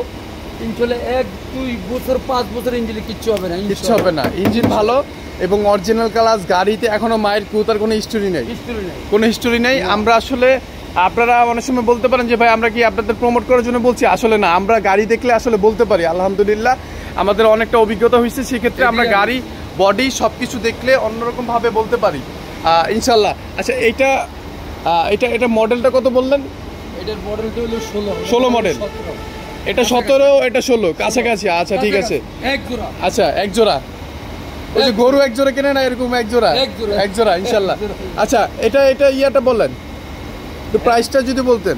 ইনশাআল্লাহ 1-2 বছর 5 বছর ইঞ্জিনে কিচ্ছু হবে না। কিচ্ছু হবে না। ইঞ্জিন ভালো এবং অরিজিনাল ক্লাস। গাড়িতে এখনো মায়ের কুতার কোনো হিস্টোরি নেই। হিস্ট্রি নেই। কোনো হিস্টোরি নেই। আমরা আসলে, আপনারা অনেক সময় বলতে পারেন যে ভাই আমরা কি আপনাদের প্রমোট করার জন্য বলছি, আসলে না। আমরা গাড়ি দেখলে আসলে বলতে পারি আলহামদুলিল্লাহ আমাদের অনেকটা অভিজ্ঞতা হয়েছে। সেক্ষেত্রে আমরা গাড়ি বডি সব কিছু দেখলে অন্যরকম ভাবে বলতে পারি ইনশাল্লাহ। আচ্ছা এটা মডেলটা কত বললেন? এটার মডেলটা হলো 16 মডেল। 17। এটা 17, এটা 16 কাছাকাছি। আচ্ছা ঠিক আছে। এক জোড়া। আচ্ছা এক জোড়া। ওই যে গরু এক জোড়া কেনে না, এরকম এক জোড়া। এক জোড়া ইনশাল্লাহ। আচ্ছা এটা ইয়াটা বলেন তো, প্রাইসটা যদি বলতেন।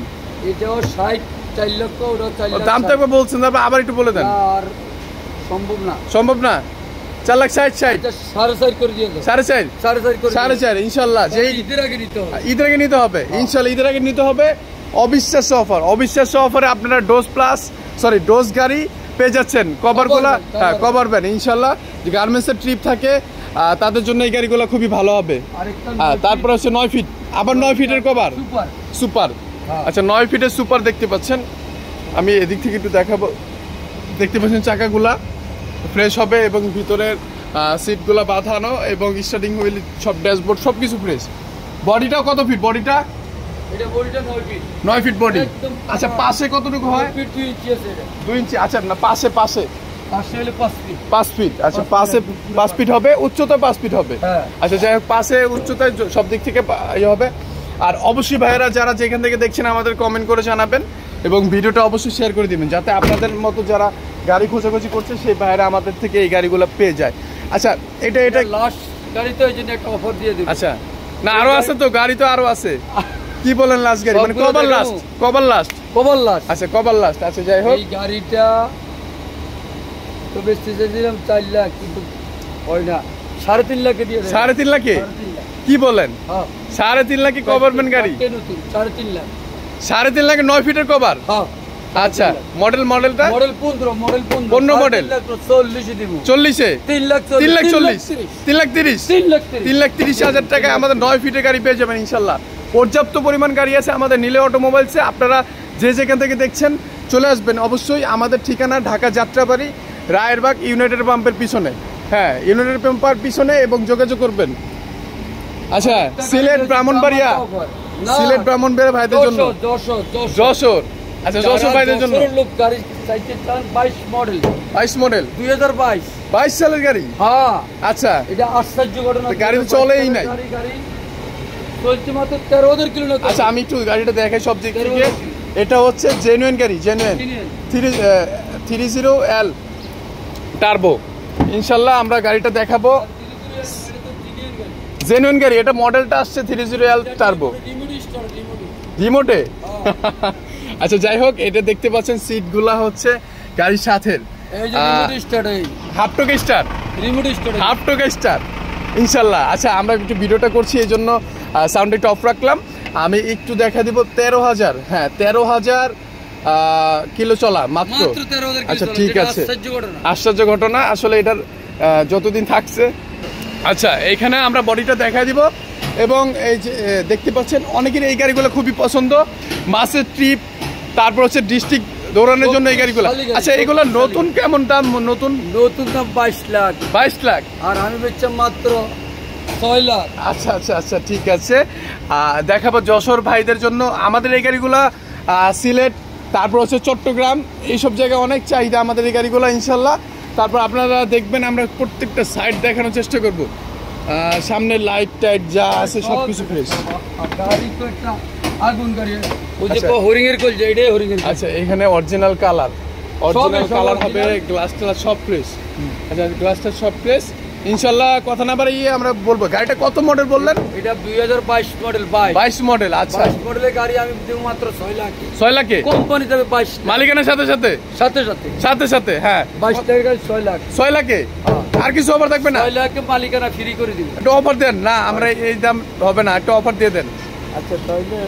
এটাও 60, 4 লক্ষ, ওটাও 4 লাখ। দাম তো একবার বলছেন, তারপর আবার একটু বলে দেন। আর সম্ভব না। সম্ভব না? 4,60,000। এটা 4.5 করে দিয়ে দাও। 4.5। 4.5 করে 4.5 ইনশাল্লাহ। যেই ঈদের আগে নিতে হবে। ঈদের আগে নিতে হবে ইনশাল্লাহ। ঈদের আগে নিতে হবে। অবিশ্বাস্য অফার। অবিশ্বাস্য অফারে আপনারা ডোজ গাড়ি পেয়ে যাচ্ছেন। কভারগুলা, হ্যাঁ কভার ভ্যান ইনশাল্লাহ। যে গার্মেন্টসের ট্রিপ থাকে তাদের জন্য এই গাড়িগুলো খুবই ভালো হবে। তারপর হচ্ছে 9 ফিট, আবার 9 ফিটের কভার সুপার। আচ্ছা 9 ফিটের সুপার দেখতে পাচ্ছেন। আমি এদিক থেকে একটু দেখাবো। দেখতে পাচ্ছেন চাকাগুলা ফ্রেশ হবে এবং ভিতরের সিটগুলো বাঁধানো এবং স্টার্টিং হুইল সব ড্যাশবোর্ড সব কিছু ফ্রেশ। বডিটা কত ফিট? বডিটা এটা বডিটা 9 ফিট। 9 fit body. একদম আচ্ছা পাশে কতটুকু হয়? 9 ফিট 2 ইঞ্চি আছে এটা। 2 ইঞ্চি। আচ্ছা না পাশে পাশে পাশে হলে 5 ফিট। 5 ফিট। আচ্ছা পাশে 5 ফিট হবে, উচ্চতা 5 ফিট হবে। হ্যাঁ। আচ্ছা যাই হোক পাশে উচ্চতায় সব দিক থেকে ইয়ে হবে। আর অবশ্যই ভাইয়েরা যারা যেখান থেকে দেখছেন আমাদের কমেন্ট করে জানাবেন এবং ভিডিওটা অবশ্যই শেয়ার করে দিবেন যাতে আপনাদের মতো যারা গাড়ি খোঁজাখুঁজি করছে সেই ভাইয়েরা আমাদের থেকে এই গাড়িগুলো পেয়ে যায়। আচ্ছা এটা লাস্ট গাড়িতে ওই জন্য একটা অফার দিয়ে দেব। আচ্ছা না আরো আছে তো, গাড়ি তো আরো আছে। কি বলেন লাস্ট গাড়ি মানে সবগুলো কবার দেখাবো। লাস্ট? কবার লাস্ট? Cover last. আচ্ছা কবার লাস্ট? আচ্ছা যাই হোক এই গাড়িটা তো বেশি দিলাম 4 লাখ, কিন্তু হয় না 3.5 লাখে দিয়ে দেব। 3.5 লাখে? 3.5 লাখ। কি বলেন? হ্যাঁ 3.5 লাখে গভর্নমেন্ট গাড়ি? নতুন 3.5 লাখ। 3.5 লাখে 9 ফিটের কভার? হ্যাঁ আচ্ছা মডেলটা মডেল 15 মডেল 15 মডেল 40 দিব। 40-এ? 3 লাখ 3 লাখ 40, 3 লাখ 30, 3 লাখ 30 হাজার টাকায় আমাদের 9 ফিটের গাড়ি পেয়ে যাবেন ইনশাল্লাহ। পর্যাপ্ত পরিমাণ গাড়ি আছে আমাদের নীলে অটোমোবাইলসে। আপনারা যে যেখান থেকে দেখছেন চলে আসবেন অবশ্যই। আমাদের ঠিকানা ঢাকা যাত্রাবাড়ি রায়েরবাগ ইউনাইটেড পাম্পের পিছনে। হ্যাঁ ইউনাইটেড পাম্পের পিছনে এবং যোগাযোগ করবেন। আচ্ছা সিলেট ব্রাহ্মণবাড়িয়া, সিলেট ব্রাহ্মণবাড়িয়া ভাইদের জন্য যশোর। আচ্ছা যশোর ভাইদের জন্য লোক গাড়ি চাইতে চান 22 মডেল 22 মডেল 2022 22 সালের গাড়ি। হ্যাঁ আচ্ছা এটা আশ্চর্য ঘটনা, গাড়ি তো চলেই নাই। গাড়ি চলছে মাত্র 13,000 কিলোমিটার। আচ্ছা আমি একটু গাড়িটা দেখাই সব দিক থেকে। এটা হচ্ছে জেনুইন গাড়ি, জেনুইন 30L টার্বো। ইনশাল্লাহ আমরা গাড়িটা দেখাবো। জেনুইন গাড়ি, এটা মডেলটা আসছে 30L টার্বো রিমোটে। আচ্ছা যাই হোক এটা দেখতে পাচ্ছেন সিটগুলা হচ্ছে গাড়ির সাথে এই যে রিমোট স্টার্ট, এই হাফ টোকে স্টার্ট, রিমোট স্টার্ট, হাফ টোকে স্টার্ট ইনশাল্লাহ। আচ্ছা আমরা একটু ভিডিওটা করছি এই জন্য সাউন্ড একটু অফ রাখলাম। আমি একটু দেখা দিব 13,000, হ্যাঁ 13,000 কিলো চলা মাত্র। 13,000 কিলো। আচ্ছা ঠিক আছে, আশ্চর্য ঘটনা, আশ্চর্য ঘটনা আসলে এটার যতদিন থাকছে। আচ্ছা এইখানে আমরা বডিটা দেখাই দিব এবং এই যে দেখতে পাচ্ছেন অনেকের এই গাড়িগুলো খুবই পছন্দ, মাসের ট্রিপ তারপর হচ্ছে ডিস্ট্রিক্ট দৌড়ানোর জন্য এই গাড়িগুলো। আচ্ছা এগুলো নতুন কেমন দাম? নতুন দাম 22 লাখ। 22 লাখ আর আমি বেচছি মাত্র 6 লাখ। আচ্ছা আচ্ছা আচ্ছা ঠিক আছে। দেখাবো যশোর ভাইদের জন্য আমাদের এই গাড়িগুলো। সিলেট তারপর হচ্ছে চট্টগ্রাম এইসব জায়গায় অনেক চাহিদা আমাদের এই গাড়িগুলো ইনশাল্লাহ। তারপর আপনারা দেখবেন আমরা প্রত্যেকটা সাইড দেখানোর চেষ্টা করব। সামনে লাইট টাইট যা আছে সব কিছু ফ্রেশ। গাড়ি তো একটা আগুন গাড়ি, ওই যে আচ্ছা। হরিং এর কল, এটাই হরিং এর। আচ্ছা এখানে অরিজিনাল কালার, অরিজিনাল সব কালার হবে, original। গ্লাস টালার সব ফ্রেশ। আচ্ছা গ্লাসটা সব ফ্রেশ ইনশাল্লাহ। কথা না বাড়িয়ে আমরা বলবো গাড়িটা কত মডেল বললেন? এটা 2022 মডেল। 22 মডেল। আচ্ছা 22 মডেলের গাড়ি আমি দেব মাত্র 6 লাখ। 6 লাখে কোম্পানি দেবে 22 লাখ। মালিকানার সাথে সাথে সাথে সাথে সাথে সাথে হ্যাঁ 22 টাকার গাড়ি 6 লাখ। 6 লাখে আর কিছু অফার থাকবে না? 6 লাখে মালিকানা ফ্রি করে দিবে। একটু অফার দেন না, আমরা এই দাম হবে না, একটু অফার দিয়ে দেন। আচ্ছা তাহলে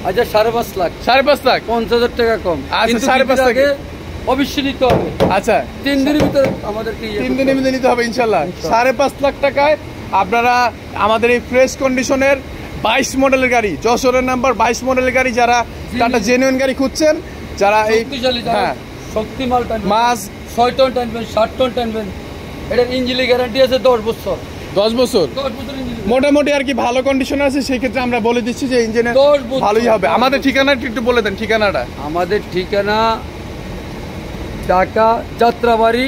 আচ্ছা 5.5 লাখ, 5.5 লাখ 50,000 টাকা কম। আচ্ছা, কিন্তু 5.5 আগে টাকা। অবশ্যই নিতে হবে। আচ্ছা 3 দিনের ভিতরে আমাদেরকে 3 দিনের মধ্যে নিতে হবে ইনশাল্লাহ। 5.5 লাখ টাকায় আপনারা আমাদের এই ফ্রেশ কন্ডিশনের 22 মডেলের গাড়ি, যশোরের নাম্বার 22 মডেলের গাড়ি, যারা টাটা জেনুইন গাড়ি খুঁজছেন, যারা এই শক্তিশালী, হ্যাঁ শক্তি মাল টানবেন, মাস 6 টন টানবেন, 7 টন টানবেন। এটার ইঞ্জিনের গ্যারান্টি আছে 10 বছর। 10 বছর 10 বছর ইঞ্জিন। মোটামুটি আর কি ভালো কন্ডিশন আছে, সেই ক্ষেত্রে আমরা বলে দিচ্ছি যে ইঞ্জিনের 10 বছর ভালোই হবে। আমাদের ঠিকানাটা একটু বলে দেন, ঠিকানাটা। আমাদের ঠিকানা Dhaka Jatrabari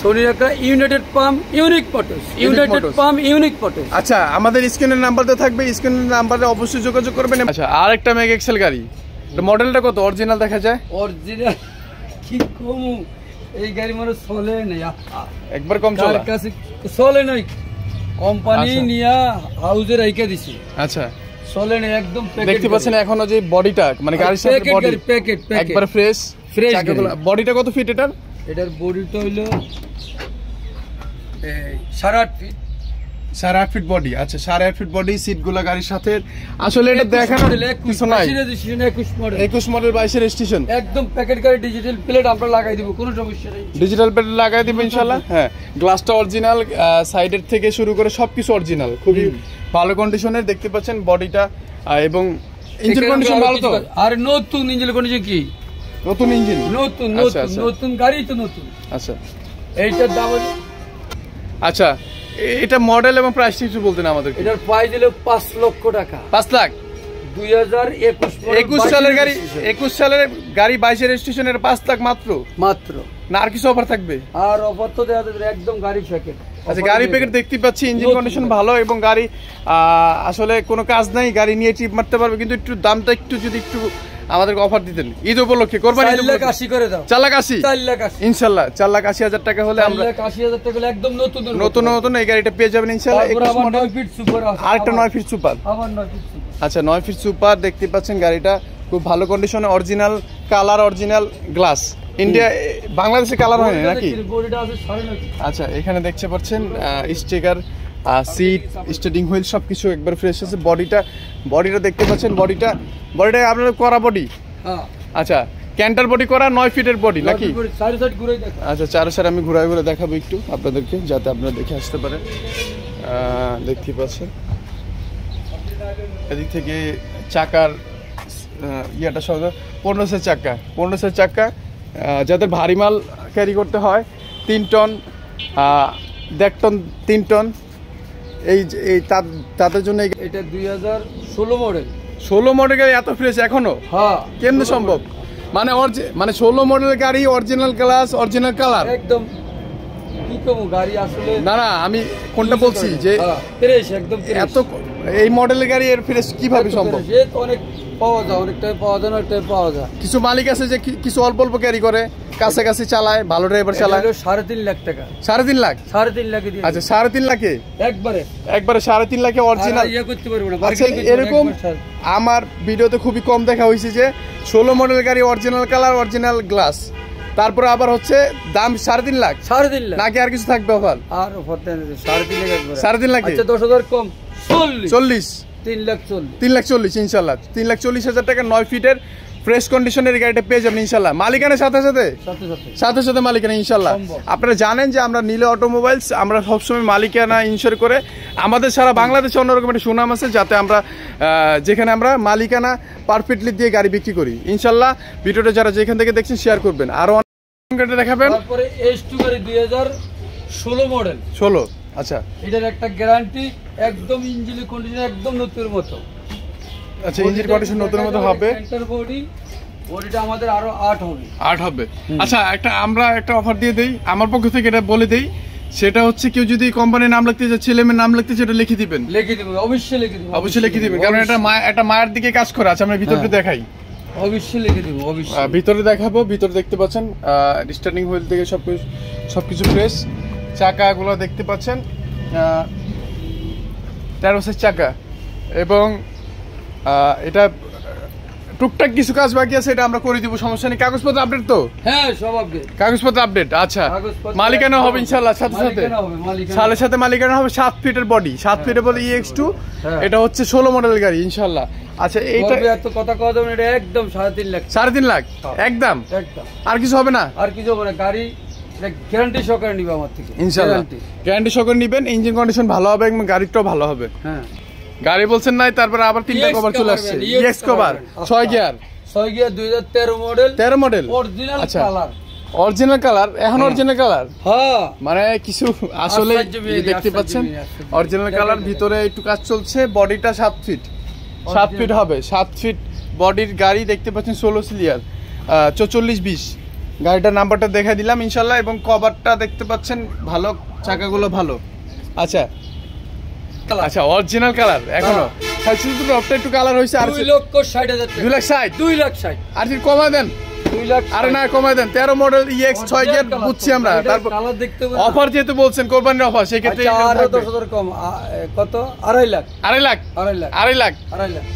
Shanirakha united pump unique motors, united motors. Pump unique motors. আচ্ছা আমাদের স্ক্রিনের নাম্বারটা থাকবে, স্ক্রিনের নাম্বারে অবশ্যই যোগাযোগ করবেন। আচ্ছা আর একটা মেগ এক্সেল গাড়ি, মডেলটা কত অরিজিনাল দেখা যায়? অরিজিনাল কি কমু, এই গাড়ি মানে চলে নাই, একবার কম চলা। তার কাছে চলে নাই, কোম্পানি আচ্ছা। নিয়া হাউজে রাইখা দিছে, আচ্ছা চলে নাই একদম। দেখতে পাচ্ছেন এখনো যে বডিটা মানে গাড়ির সাথে বডি প্যাকেট একবার ফ্রেশ Fresh বডিটা কত ফিট এটার? এটার বডিটা হইলো 8.5 ফিট। 8.5 fit body. আচ্ছা 8.5 ফিট বডি, সিটগুলো গাড়ির সাথে। আসলে এটা দেখানোর কিছু নাই। 21 মডেল, 21 মডেল 22 রেজিস্ট্রেশন, একদম প্যাকেট গাড়ি, ডিজিটাল প্লেট আমরা লাগাই দিব, কোনো সমস্যা নেই। ডিজিটাল প্লেট লাগাই দিব ইনশাআল্লাহ। হ্যাঁ গ্লাসটা অরিজিনাল, সাইডের থেকে শুরু করে সবকিছু অরিজিনাল, খুবই ভালো কন্ডিশনের। দেখতে পাচ্ছেন বডিটা এবং ইঞ্জিন কন্ডিশন ভালো তো? আর নতুন ইঞ্জিন কন্ডিশন কি? নতুন ইঞ্জিন, নতুন আচ্ছা, নতুন আচ্ছা। নতুন গাড়ি তো নতুন। আচ্ছা এইটার দাম আচ্ছা, এটা মডেল এবং প্রাইসটা একটু বলতেন আমাদের। এটার প্রাইস হলো 5 লক্ষ টাকা। 5 লাখ 2021 সালের গাড়ি, 21 সালের গাড়ি 22 রেজিস্ট্রেশনের 5 লাখ মাত্র। না আর কিছু অফার থাকবে? আর অফার তো দেওয়া যাবে, একদম গাড়ি প্যাকেট। আচ্ছা, গাড়ি প্যাকেট দেখতে পাচ্ছি, ইঞ্জিন কন্ডিশন ভালো এবং গাড়ি আসলে কোনো কাজ নাই, গাড়ি নিয়ে ট্রিপ মারতে পারবে, কিন্তু একটু দামটা একটু যদি একটু আমাদেরকে অফার দিতেন ঈদ উপলক্ষে, কোরবানি 4 লাখ 80 করে দাও। 4 লাখ 80, 4 লাখ 80 ইনশাআল্লাহ 4 লাখ 80 হাজার টাকা হলে আমরা 4 লাখ 80 হাজার টাকা হলে একদম নতুন এই গাড়িটা পেয়ে যাবেন ইনশাআল্লাহ। 21 মডেল, 9 ফিট সুপার আছে, আরেকটা 9 ফিট সুপার। আবার 9 ফিট সুপার। আচ্ছা, 9 ফিট সুপার দেখতে পাচ্ছেন, গাড়িটা খুব ভালো কন্ডিশনে, original colour, original glass. India বাংলাদেশে কালার হয় নাকি? বডিটা আছে 9.5। আচ্ছা, এখানে দেখতে পাচ্ছেন স্টিকার, সিট, স্টিয়ারিং হুইল সবকিছু একবার ফ্রেশ আছে। বডিটা দেখতে পাচ্ছেন, বডিটা আপনাদের করা বডি। হ্যাঁ। আচ্ছা, ক্যান্টার বডি করা, 9 ফিটের বডি নাকি? চারি সাইড ঘুরে দেখো। আচ্ছা, চার সাইড আমি ঘুরে দেখাবো একটু আপনাদেরকে, যাতে আপনারা দেখে আসতে পারেন। দেখতে পাচ্ছেন এদিক থেকে চাকার ইয়াটা সহ 15 চাকা, যাদের ভারী মাল ক্যারি করতে হয়, 3 টন, 1.5 টন, 3 টন, এই তাদের জন্য। এটা 2016 মডেল। 16 মডেল গাড়ি এত ফ্রেশ এখনো? হ্যাঁ। কেমনে সম্ভব? মানে 16 মডেলের গাড়ি, অরিজিনাল গ্লাস, অরিজিনাল কালার, একদম কি কম গাড়ি আসলে। না আমি কোনটা বলছি যে ফ্রেশ, একদম এত এই মডেলের গাড়ি এর ফ্রেশ কিভাবে সম্ভব? অনেক পাওয়া যায়, অনেকটাই পাওয়া যায়, অনেকটাই পাওয়া যায়। কিছু মালিক আছে যে কিছু অল্প ক্যারি করে, কাছাকাছি চালায়, ভালো ড্রাইভার চালায়। 3.5 লাখ টাকা। 3.5 লাখ? 3.5 লাখে দিয়ে। আচ্ছা, 3.5 লাখে একবারে 3.5 লাখে অরিজিনাল করতে পারবো না। আচ্ছা, এরকম আমার ভিডিওতে খুবই কম দেখা হয়েছে যে 16 মডেল গাড়ি, অরিজিনাল কালার, অরিজিনাল গ্লাস, তারপরে আবার হচ্ছে দাম 3.5 লাখ। 3.5 লাখ নাকি আর কিছু থাকবে অফার? আর অফার 3.5 লাখ একবারে। 3.5 লাখে? আচ্ছা, 10,000 কম, 40। 3 লাখ 40 ইনশাআল্লাহ। 3,40,000 টাকা 9 ফিটের ফ্রেশ কন্ডিশনের গাড়িটা পেয়ে যাবেন ইনশাআল্লাহ। মালিকানের সাথে মালিকানা ইনশাআল্লাহ। আপনারা জানেন যে আমরা নীল অটোমোবাইলস, আমরা সবসময় মালিকানা ইনশিওর করে, আমাদের সারা বাংলাদেশে অন্যরকম একটা সুনাম আছে, যাতে আমরা যেখানে আমরা মালিকানা পারফেক্টলি দিয়ে গাড়ি বিক্রি করি ইনশাআল্লাহ। ভিডিওটা যারা যেখান থেকে দেখছেন শেয়ার করবেন। আরো অনেক দেখাবেন। তারপরে S2 গাড়ি 2016 মডেল। 16। আচ্ছা, এটার একটা গ্যারান্টি, একদম ইঞ্জিন কন্ডিশন একদম নতুনের মতো। আচ্ছা, ইঞ্জিন কন্ডিশন নতুনের মতো হবে। বডিটা আমাদের আরো 8 হবে। আচ্ছা, আমরা একটা অফার দিয়ে দেই আমার পক্ষ থেকে, এটা বলে দেই, সেটা হচ্ছে কেউ যদি কোম্পানির নাম লিখতে চায়, ছেলে মেয়ের নাম লিখতে চায়, এটা লিখে দিবেন। অবশ্যই লিখে দিবেন, কারণ এটা একটা মায়ের দিকে কাজ করে। আচ্ছা, আমরা ভিতরটা দেখাই। অবশ্যই লিখে দিব, অবশ্যই ভিতরে দেখাবো। ভিতরে দেখতে পাচ্ছেন স্টার্টিং হুইল থেকে সবকিছু ফ্রেশ। চাকাগুলো দেখতে পাচ্ছেন 13 চাকা, এবং এটা টুকটাক কিছু কাজ বাকি আছে, এটা আমরা করে দিব, সমস্যা নেই। কাগজপত্র আপডেট তো? হ্যাঁ, সব আপডেট, কাগজপত্র আপডেট। আচ্ছা, মালিকানা হবে ইনশাআল্লাহ, সালের সাথে মালিকানা হবে। 7 ফিটের বডি, 7 ফিটের বডি EX2। এটা হচ্ছে 16 মডেলের গাড়ি ইনশাআল্লাহ। আচ্ছা, এইটা এত কথা কওয়া যাবে না, এটা একদম 3.5 লাখ। 3.5 লাখ একদম? আর কিছু হবে না? আর কিছু হবে না, গাড়ি গ্যারান্টি সহকারে নিবে আমার থেকে ইনশাআল্লাহ। গ্যারান্টি সহকারে নিবেন, ইঞ্জিন কন্ডিশন ভালো হবে এবং গাড়িটাও ভালো হবে। হ্যাঁ, গাড়ি বলছেন নাই, তারপরে আবার 3টা কভার চলে আসছে। EX cover 6 gear 2013 model. 13 model, original colour. Original colour, এখন অরিজিনাল কালার। হ্যাঁ, মানে কিছু আসলে দেখতে পাচ্ছেন অরিজিনাল কালার। ভিতরে একটু কাজ চলছে। বডিটা 7 ফিট হবে। 7 ফিট বডির গাড়ি দেখতে পাচ্ছেন। 16 সিলিয়ার, 4420 গাড়িটার নাম্বারটা দেখাই দিলাম ইনশাআল্লাহ। এবং কভারটা দেখতে পাচ্ছেন ভালো, চাকাগুলো ভালো। আচ্ছা, অরিজিনাল কালার এখনো। শুধু টপটা একটু কালার হয়েছে। আর 2,60,000 টাকা। 2,60,000 আর কি কমায় দেন? 2 লাখ। আরে না, কমায় দেন। 13 মডেল EX 6 গিয়ার বুঝছি আমরা। তারপর অফার যেহেতু বলছেন, কোরবানির অফার, সেক্ষেত্রে আরো 10,000 কম। কত? 2.5 লাখ। 2.5 লাখ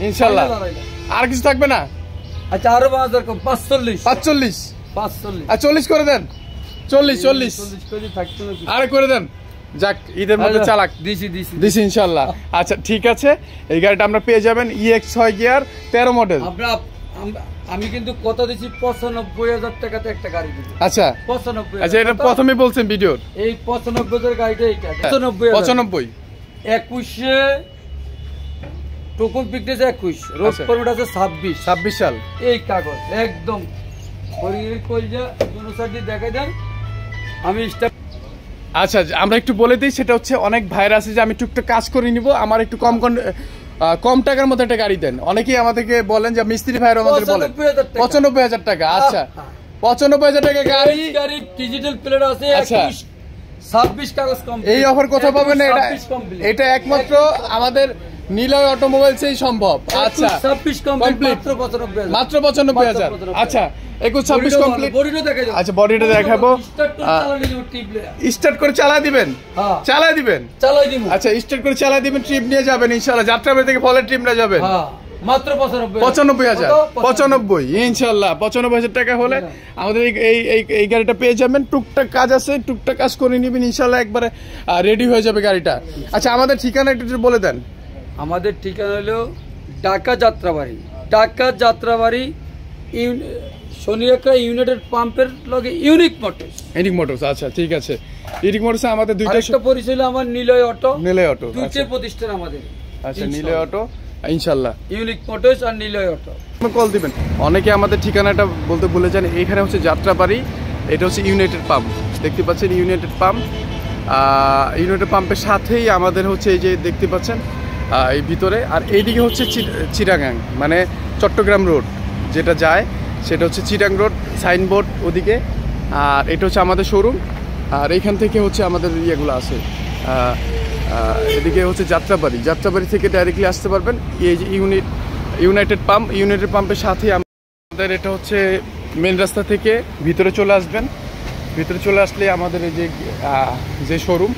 ইনশাআল্লাহ। আর কিছু থাকবে না? আচ্ছা, আরো 5,000 কম। 45 আর 40 করে দেন। 40 আরে করে দেন। যাক, ঈদের মধ্যে চালাক দিছি ইনশাআল্লাহ। আচ্ছা, ঠিক আছে, এই গাড়িটা আমরা পেয়ে যাবেন EX 6 গিয়ার 13 মডেল। আমি কিন্তু কথা দিচ্ছি 95,000 টাকাতে একটা গাড়ি দিব। আচ্ছা, 95। আচ্ছা, এটা প্রথমে বলছেন ভিডিওর। এই 95,000 গাড়িটা, এইটা 95। 21-এ টোকন পিকটেছে 21, রোড পারমিট আছে 26 সাল। এই কাগজ একদম দেখাই দেন। আমি আচ্ছা আমরা একটু বলে দিই, সেটা হচ্ছে অনেক ভাইরা আছে যে আমি টুকটাক কাজ করে নিব, আমার একটু কম টাকার মধ্যে একটা গাড়ি দেন। অনেকেই আমাদেরকে বলেন যে মিস্ত্রি ভাইরা আমাদের বলেন 95,000 টাকা। আচ্ছা 95,000 টাকা গাড়ি ডিজিটাল প্লেট আছে, আচ্ছা 26 কাগজ কমপ্লিট। এই অফার কোথাও পাবেন না, এটা একমাত্র আমাদের নিলয় অটোমোবাইলসেই সম্ভব। আচ্ছা 26 কমপ্লিট মাত্র 95,000। আচ্ছা 21-26 কমপ্লিট। বডিটা দেখা যাবে। আচ্ছা বডিটা দেখাবো, স্টার্ট করে চালা দিবেন, চালা দিবেন, চালাই দিব। আচ্ছা স্টার্ট করে চালা দিবেন, ট্রিপ নিয়ে যাবেন ইনশাআল্লাহ। যাত্রাবাড়ি থেকে ফলের ট্রিপ নিয়ে যাবেন মাত্র 95,000 ইনশাআল্লাহ। 95,000 টাকা হলে আমাদের এই গাড়িটা পেয়ে যাবেন। টুকটাক কাজ আছে, টুকটাক কাজ করে নিবেন ইনশাআল্লাহ, একবারে রেডি হয়ে যাবে গাড়িটা। আচ্ছা আমাদের ঠিকানা একটু বলে দেন। আমাদের ঠিকানা হলো ঢাকা যাত্রাবাড়ি, ঢাকা যাত্রাবাড়ি শনিয়াকা ইউনাইটেড পাম্পের লগে ইউনিক মোটরস। ইউনিক মোটরস, আচ্ছা ঠিক আছে। ইউনিক মোটরসে আমাদের দুইটা পরিচয় হলো আমার নিলয় অটো, নিলয় অটো দুইটা প্রতিষ্ঠান আমাদের। আচ্ছা নিলয় অটো ইনশাআল্লাহ, ইউনিক মোটরস আর নিলয় অটো। কল দিবেন। অনেকে আমাদের ঠিকানাটা বলতে ভুলে যান। এখানে হচ্ছে যাত্রাবাড়ি, এটা হচ্ছে ইউনাইটেড পাম্প, দেখতে পাচ্ছেন ইউনাইটেড পাম্প। ইউনাইটেড পাম্পের সাথেই আমাদের হচ্ছে এই যে দেখতে পাচ্ছেন এই ভিতরে। আর এইদিকে হচ্ছে চিটাগাং, মানে চট্টগ্রাম রোড যেটা যায় সেটা হচ্ছে চিটাং রোড, সাইনবোর্ড ওদিকে। আর এটা হচ্ছে আমাদের শোরুম। আর এইখান থেকে হচ্ছে আমাদের ইয়েগুলো আছে, এদিকে হচ্ছে যাত্রাবাড়ি, যাত্রাবাড়ি থেকে ডাইরেক্টলি আসতে পারবেন। এই যে ইউনাইটেড পাম্পের সাথে আমাদের এটা হচ্ছে মেন রাস্তা থেকে ভিতরে চলে আসবেন। ভিতরে চলে আসলে আমাদের এই যে শোরুম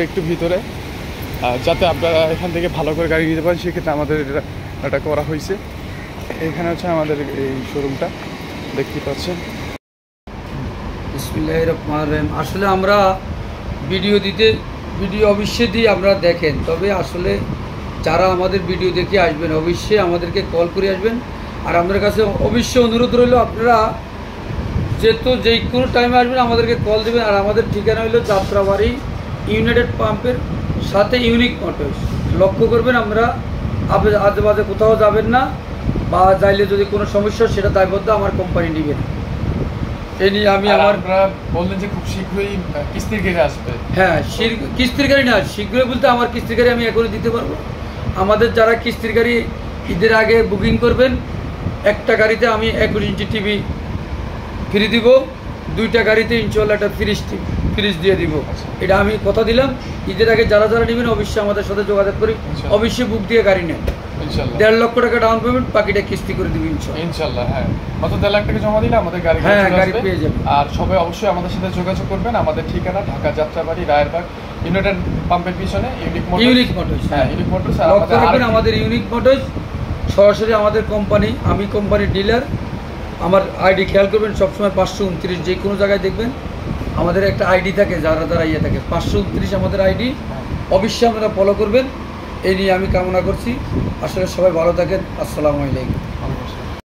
একটু ভিতরে, যাতে আপনারা এখান থেকে ভালো করে গাড়ি নিতে পারেন, সেক্ষেত্রে আমাদের এটা করা হয়েছে। এখানে হচ্ছে আমাদের এই শোরুমটা দেখতে পাচ্ছেন। বিসমিল্লাহির রহমানির রহিম। আসলে আমরা ভিডিও অবশ্যই দিই, আপনারা দেখেন। তবে আসলে যারা আমাদের ভিডিও দেখে আসবেন অবশ্যই আমাদেরকে কল করে আসবেন। আর আমাদের কাছে অবশ্যই অনুরোধ রইল, আপনারা যেহেতু যে কোনো টাইমে আসবেন আমাদেরকে কল দেবেন। আর আমাদের ঠিকানা হলো যাত্রাবাড়ি ইউনাইটেড পাম্পের সাথে ইউনিক মোটরস। লক্ষ্য করবেন, আমরা আজে বাজে কোথাও যাবেন না, বা যাইলে যদি কোনো সমস্যা সেটা দায়বদ্ধ আমার কোম্পানি নেবে না। এই নিয়ে আমি বললেন যে খুব শীঘ্রই কিস্তির গাড়ি আসবে। হ্যাঁ, কিস্তির গাড়ি না, শীঘ্রই বলতে আমার কিস্তির গাড়ি আমি এখনই দিতে পারবো। আমাদের যারা কিস্তির গাড়ি ঈদের আগে বুকিং করবেন, একটা গাড়িতে আমি 21 ইঞ্চি টিভি ফ্রি দিব, দুইটা গাড়িতে ইনশাআল্লাহ একটা ফ্রিজ দিয়ে দিব। এটা আমি কথা দিলাম। ঈদের আগে যারা নেবেন অবশ্যই আমাদের সাথে যোগাযোগ করি, অবশ্যই বুক দিয়ে গাড়ি নেন। 1.5 লক্ষ টাকা ডাউন পেমেন্ট, বাকিটা কিস্তি করে দিব ইনশাআল্লাহ। হ্যাঁ, মাত্র 1.5 লাখ টাকা জমা দিলে আমাদের গাড়ি পেয়ে যাবে। আর সবাই অবশ্যই আমাদের সাথে যোগাযোগ করবেন। আমাদের ঠিকানা ঢাকা যাত্রাবাড়ি, রায়েরবাগ, ইউনাইটেড পাম্পের পিছনে ইউনিক মোটরস। হ্যাঁ, ইউনিক মোটরস। আমাদের ইউনিক মোটরস সরাসরি আমাদের কোম্পানি, আমি কোম্পানির ডিলার। আমার আইডি খেয়াল করবেন সবসময় 529, যে কোনো জায়গায় দেখবেন আমাদের একটা আইডি থাকে, যারা ইয়ে থাকে 529 আমাদের আইডি। অবশ্যই আপনারা ফলো করবেন। এই নিয়ে আমি কামনা করছি। আসলে সবাই ভালো থাকেন। আসসালামু আলাইকুম।